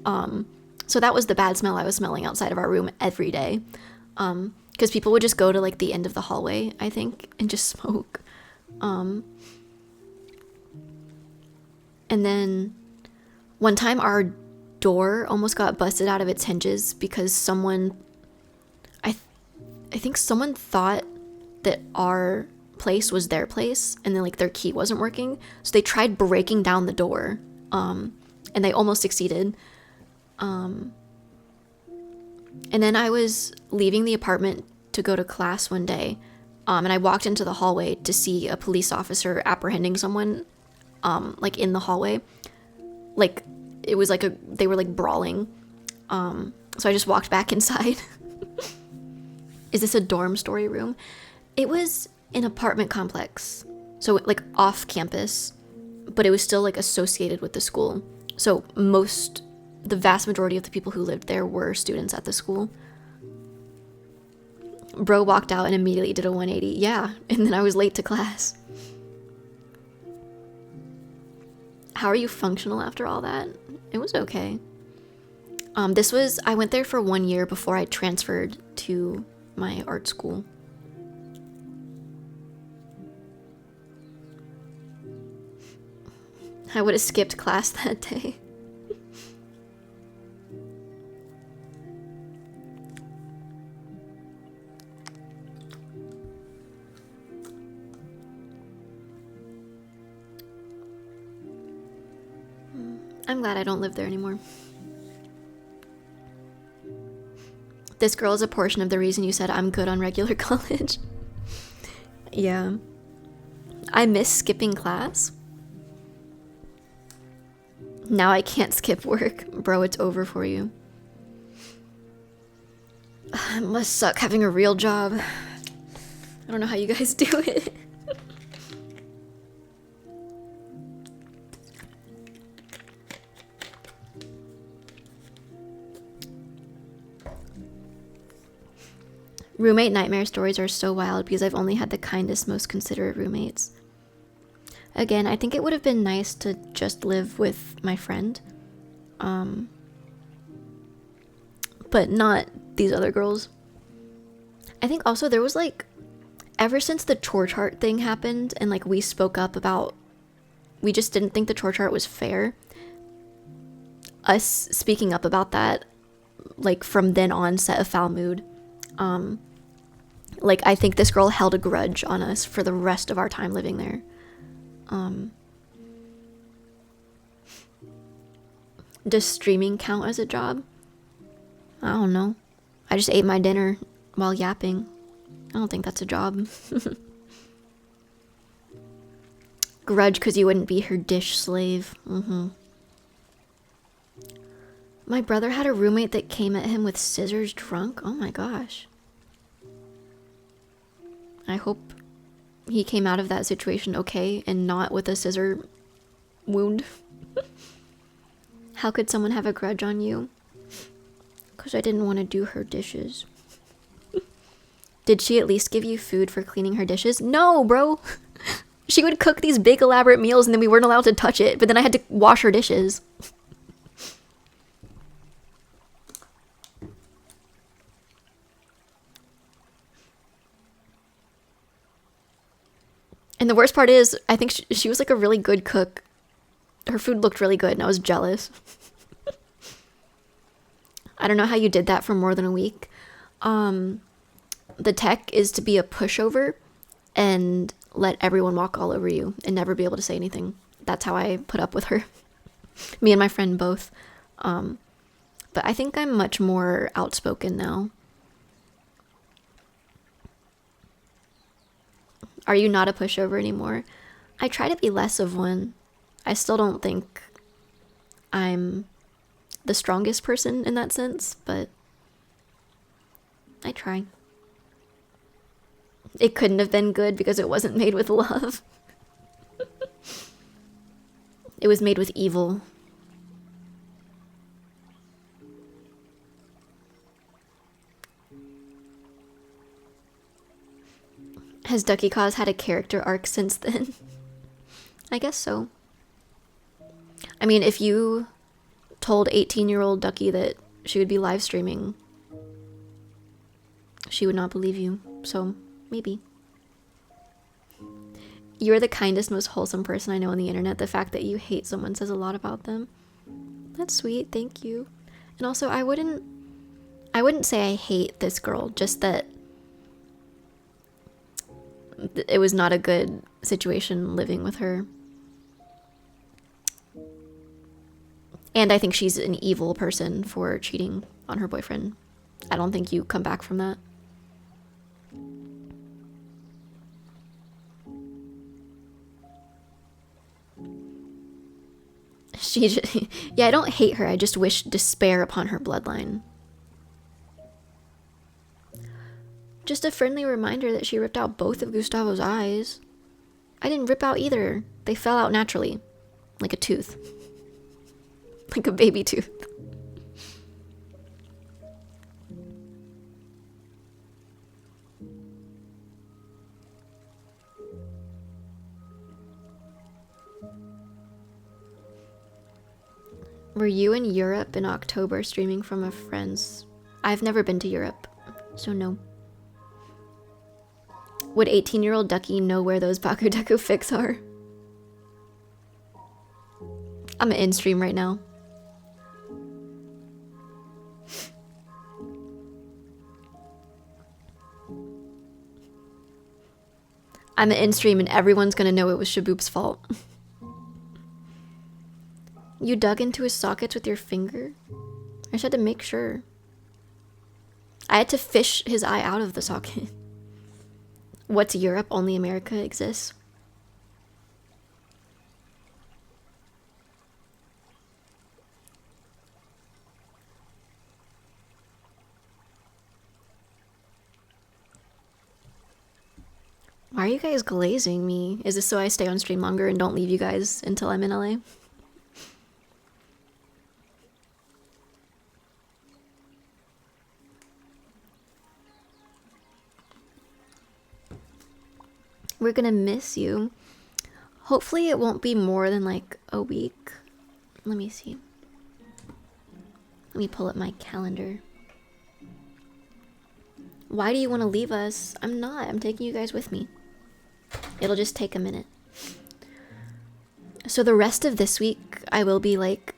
So that was the bad smell I was smelling outside of our room every day. Because people would just go to like the end of the hallway, I think, and just smoke. And then one time our door almost got busted out of its hinges because someone, I think someone thought that our place was their place and then like their key wasn't working. So they tried breaking down the door, and they almost succeeded. And then I was leaving the apartment to go to class one day, and I walked into the hallway to see a police officer apprehending someone, like in the hallway. Like it was like they were like brawling. So I just walked back inside. Is this a dorm story room? It was an apartment complex, so like off campus, but it was still like associated with the school. So the vast majority of the people who lived there were students at the school. Bro walked out and immediately did a 180. Yeah, and then I was late to class. How are you functional after all that? It was okay. I went there for 1 year before I transferred to my art school. I would have skipped class that day. I'm glad I don't live there anymore. This girl is a portion of the reason you said I'm good on regular college. Yeah. I miss skipping class. Now I can't skip work. Bro, it's over for you. It must suck having a real job. I don't know how you guys do it. Roommate nightmare stories are so wild because I've only had the kindest, most considerate roommates. Again, I think it would have been nice to just live with my friend. But not these other girls. I think also there was like, ever since the chore chart thing happened and like we spoke up about, we just didn't think the chore chart was fair. Us speaking up about that, like from then on set a foul mood. Like I think this girl held a grudge on us for the rest of our time living there. Does streaming count as a job? I don't know. I just ate my dinner while yapping. I don't think that's a job. Grudge because you wouldn't be her dish slave. My brother had a roommate that came at him with scissors drunk. Oh my gosh. I hope he came out of that situation okay and not with a scissor wound. How could someone have a grudge on you? Because I didn't want to do her dishes. Did she at least give you food for cleaning her dishes? No, bro. She would cook these big elaborate meals and then we weren't allowed to touch it, but then I had to wash her dishes. And the worst part is, I think she was like a really good cook. Her food looked really good, and I was jealous. I don't know how you did that for more than a week. The tech is to be a pushover and let everyone walk all over you and never be able to say anything. That's how I put up with her. Me and my friend both. But I think I'm much more outspoken now. Are you not a pushover anymore? I try to be less of one. I still don't think I'm the strongest person in that sense, but I try. It couldn't have been good because it wasn't made with love. It was made with evil. Has Ducky Cause had a character arc since then? I guess so. I mean, if you told 18-year-old Ducky that she would be live streaming, she would not believe you. So, maybe. You're the kindest, most wholesome person I know on the internet. The fact that you hate someone says a lot about them. That's sweet, thank you. And also, I wouldn't say I hate this girl, just that it was not a good situation living with her. And I think she's an evil person for cheating on her boyfriend. I don't think you come back from that. Yeah, I don't hate her. I just wish despair upon her bloodline. Just a friendly reminder that she ripped out both of Gustavo's eyes. I didn't rip out either. They fell out naturally. Like a tooth. Like a baby tooth. Were you in Europe in October streaming from a friend's? I've never been to Europe, so no. Would 18-year-old Ducky know where those Baku Deku fics are? I'm in stream right now. I'm in stream and everyone's gonna know it was Shaboop's fault. You dug into his sockets with your finger? I just had to make sure. I had to fish his eye out of the socket. What's Europe? Only America exists. Why are you guys glazing me? Is this so I stay on stream longer and don't leave you guys until I'm in LA? We're gonna miss you. Hopefully it won't be more than like a week. Let me see. Let me pull up my calendar. Why do you want to leave us? I'm not. I'm taking you guys with me. It'll just take a minute. So the rest of this week, I will be like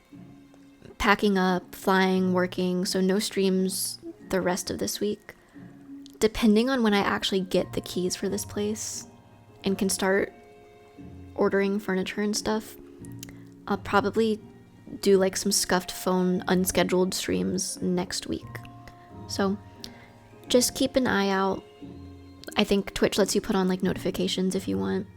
packing up, flying, working. So no streams the rest of this week. Depending on when I actually get the keys for this place and can start ordering furniture and stuff, I'll probably do like some scuffed phone unscheduled streams next week. So just keep an eye out. I think Twitch lets you put on like notifications if you want.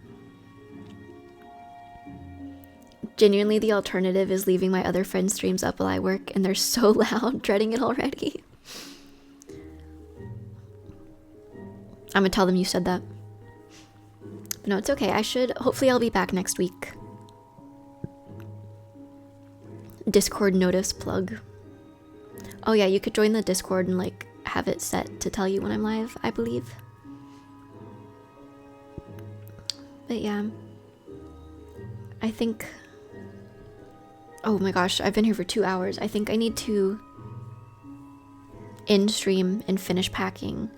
Genuinely, the alternative is leaving my other friends' streams up while I work, and they're so loud, dreading it already. I'm gonna tell them you said that. But no, it's okay. Hopefully I'll be back next week. Discord notice plug. Oh yeah, you could join the Discord and like have it set to tell you when I'm live, I believe. But yeah. I think... Oh my gosh, I've been here for 2 hours. I think I need to end stream and finish packing.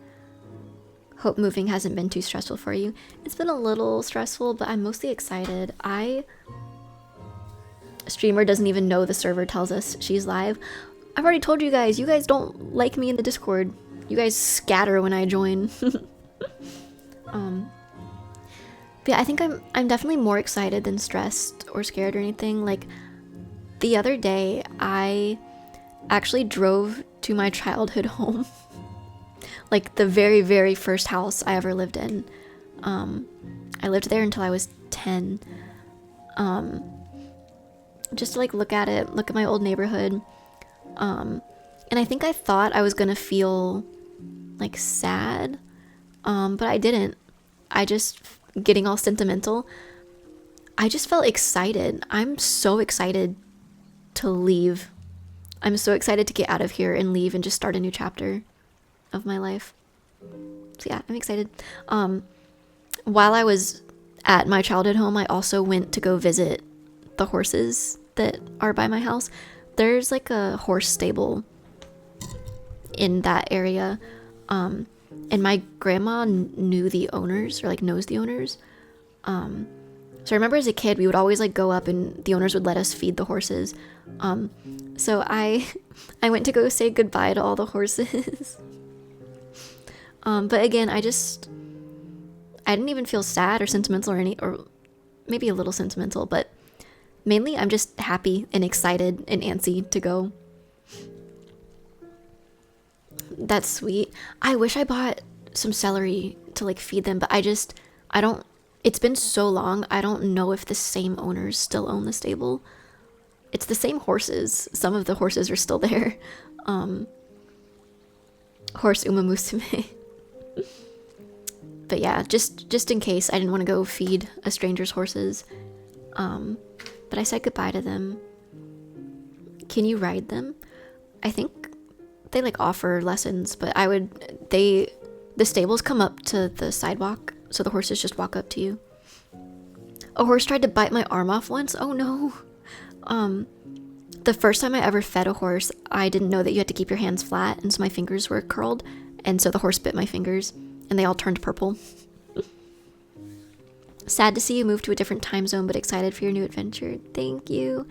Hope moving hasn't been too stressful for you. It's been a little stressful, but I'm mostly excited. Streamer doesn't even know the server tells us she's live. I've already told you guys don't like me in the Discord. You guys scatter when I join. But yeah, I think I'm definitely more excited than stressed or scared or anything. Like the other day, I actually drove to my childhood home. Like the very, very first house I ever lived in. I lived there until I was 10. Just to like look at it, look at my old neighborhood. And I think I thought I was gonna feel like sad, but I didn't. I just, getting all sentimental, I just felt excited. I'm so excited to leave. I'm so excited to get out of here and leave and just start a new chapter of my life. So yeah, I'm excited. While I was at my childhood home, I also went to go visit the horses that are by my house. There's like a horse stable in that area. And my grandma knew the owners, or like knows the owners. So I remember as a kid, we would always like go up and the owners would let us feed the horses. So I went to go say goodbye to all the horses. But again, I didn't even feel sad or sentimental or maybe a little sentimental, but mainly I'm just happy and excited and antsy to go. That's sweet. I wish I bought some celery to like feed them, but I don't, it's been so long, I don't know if the same owners still own the stable. It's the same horses. Some of the horses are still there. Horse Umamusume. But yeah, just in case, I didn't want to go feed a stranger's horses. But I said goodbye to them. Can you ride them? I think they like offer lessons, but the stables come up to the sidewalk, so the horses just walk up to you. A horse tried to bite my arm off once. Oh no. The first time I ever fed a horse, I didn't know that you had to keep your hands flat, and so my fingers were curled, and so the horse bit my fingers, and they all turned purple. Sad to see you move to a different time zone, but excited for your new adventure. Thank you.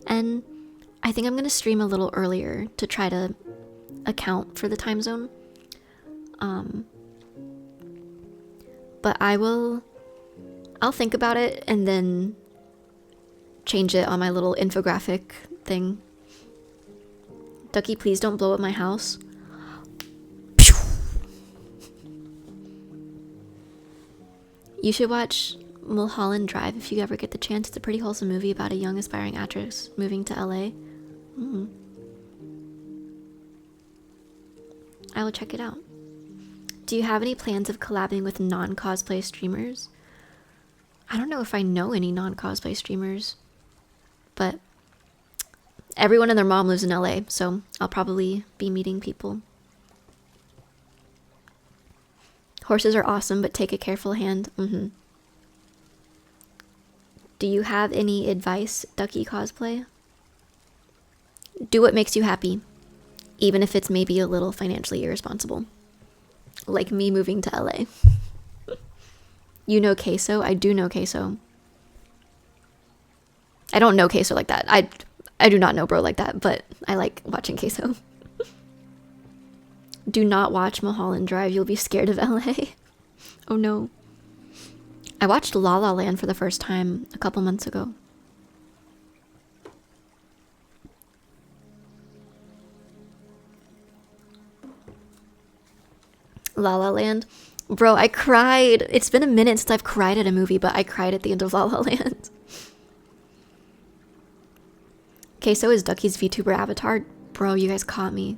And I think I'm gonna stream a little earlier to try to account for the time zone. But I'll think about it and then change it on my little infographic thing. Ducky, please don't blow up my house. You should watch Mulholland Drive if you ever get the chance. It's a pretty wholesome movie about a young aspiring actress moving to LA. I will check it out. Do you have any plans of collabing with non-cosplay streamers? I don't know if I know any non-cosplay streamers, but everyone and their mom lives in LA, so I'll probably be meeting people. Horses are awesome, but take a careful hand. Do you have any advice, Ducky cosplay? Do what makes you happy, even if it's maybe a little financially irresponsible. Like me moving to LA. You know queso? I do know queso. I don't know queso like that. I do not know bro like that, but I like watching queso. Do not watch Mulholland Drive. You'll be scared of LA. Oh no. I watched La La Land for the first time a couple months ago. La La Land. Bro, I cried. It's been a minute since I've cried at a movie, but I cried at the end of La La Land. Queso is Ducky's VTuber avatar. Bro, you guys caught me.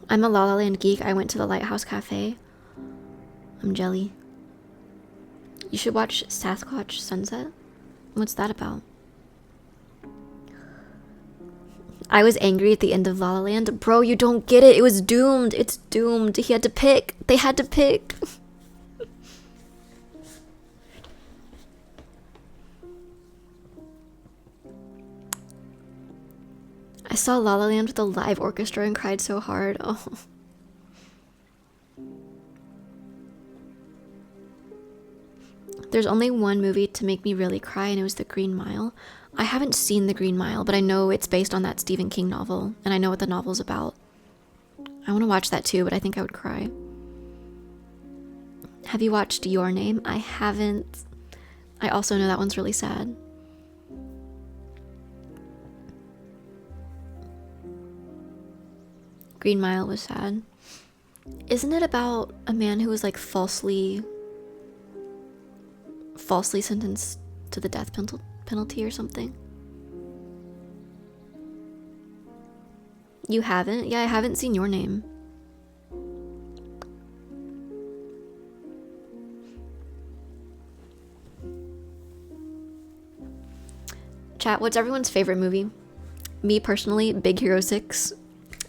I'm a La La Land geek. I went to the Lighthouse Cafe. I'm jelly. You should watch Sasquatch Sunset. What's that about? I was angry at the end of La La Land. Bro, you don't get it. It was doomed. It's doomed. He had to pick. They had to pick. I saw La La Land with a live orchestra and cried so hard. Oh. There's only one movie to make me really cry, and it was The Green Mile. I haven't seen The Green Mile, but I know it's based on that Stephen King novel, and I know what the novel's about. I want to watch that too, but I think I would cry. Have you watched Your Name? I haven't. I also know that one's really sad. Green Mile was sad. Isn't it about a man who was like falsely sentenced to the death penalty or something? You haven't? Yeah, I haven't seen Your Name. Chat, what's everyone's favorite movie? Me personally, Big Hero 6.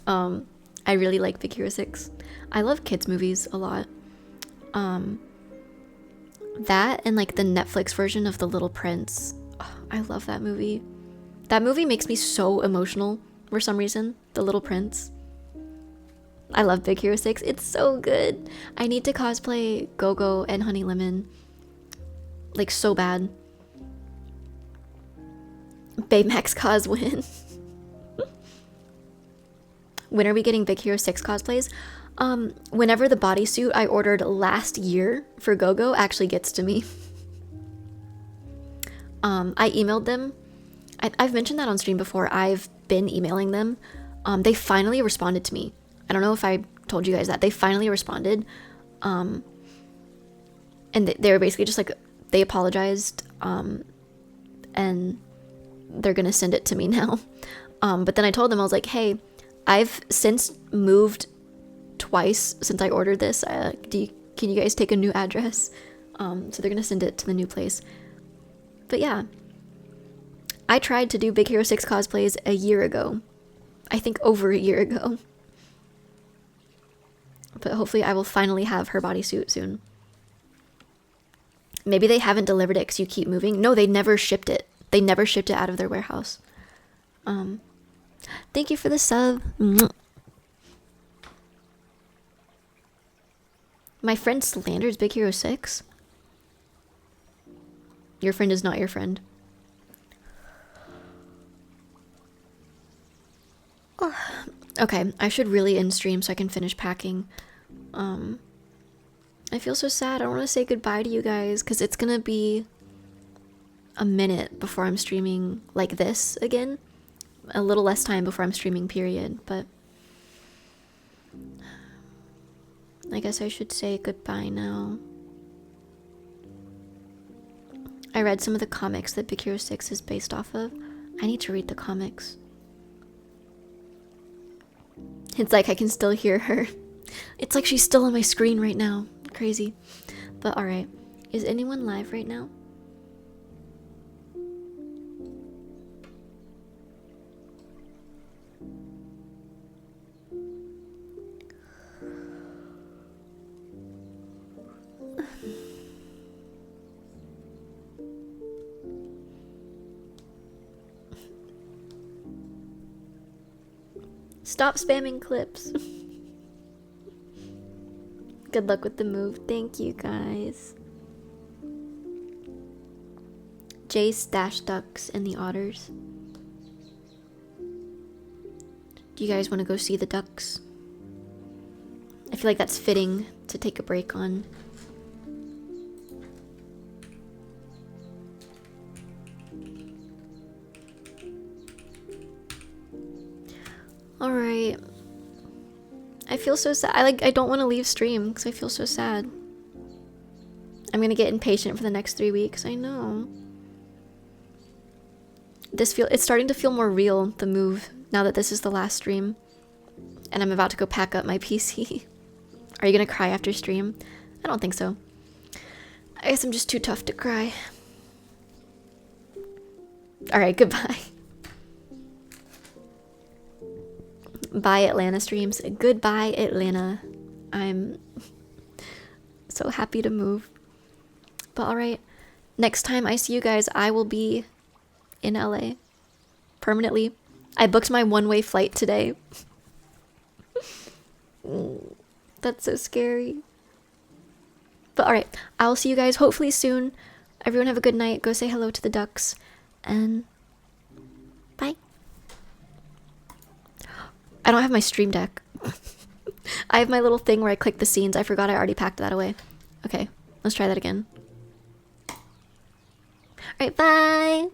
I really like Big Hero 6. I love kids movies a lot. That and like the Netflix version of The Little Prince. Oh, I love that movie. That movie makes me so emotional for some reason. The Little Prince. I love Big Hero 6. It's so good. I need to cosplay Go-Go and Honey Lemon. Like so bad. Baymax cos win. When are we getting Big Hero 6 cosplays? Whenever the bodysuit I ordered last year for Go-Go actually gets to me. I emailed them. I've mentioned that on stream before. I've been emailing them. They finally responded to me. I don't know if I told you guys that. They finally responded. And they were basically just like, they apologized. And they're gonna send it to me now. But then I told them, I was like, hey, I've since moved twice since I ordered this. Can you guys take a new address? So they're gonna send it to the new place. But yeah, I tried to do Big Hero 6 cosplays a year ago. I think over a year ago. But hopefully I will finally have her bodysuit soon. Maybe they haven't delivered it because you keep moving. No, they never shipped it. They never shipped it out of their warehouse. Thank you for the sub. My friend slanders Big Hero 6? Your friend is not your friend. Okay, I should really end stream so I can finish packing. I feel so sad. I don't want to say goodbye to you guys because it's gonna be a minute before I'm streaming like this again. A little less time before I'm streaming, period. But I guess I should say goodbye now. I read some of the comics that Big Hero 6 is based off of. I need to read the comics. It's like I can still hear her. It's like she's still on my screen right now. Crazy. But alright. Is anyone live right now? Stop spamming clips. Good luck with the move. Thank you, guys. Jace, Dash Ducks, and the Otters. Do you guys want to go see the ducks? I feel like that's fitting to take a break on. Alright. I feel so sad. I don't want to leave stream because I feel so sad. I'm gonna get impatient for the next 3 weeks. I know. It's starting to feel more real, the move, now that this is the last stream. And I'm about to go pack up my PC. Are you gonna cry after stream? I don't think so. I guess I'm just too tough to cry. Alright, goodbye. Bye, Atlanta streams. Goodbye, Atlanta. I'm so happy to move. But alright, next time I see you guys, I will be in LA permanently. I booked my one-way flight today. That's so scary. But alright, I'll see you guys hopefully soon. Everyone have a good night. Go say hello to the ducks. And bye. I don't have my stream deck. I have my little thing where I click the scenes. I forgot I already packed that away. Okay, let's try that again. Alright, bye!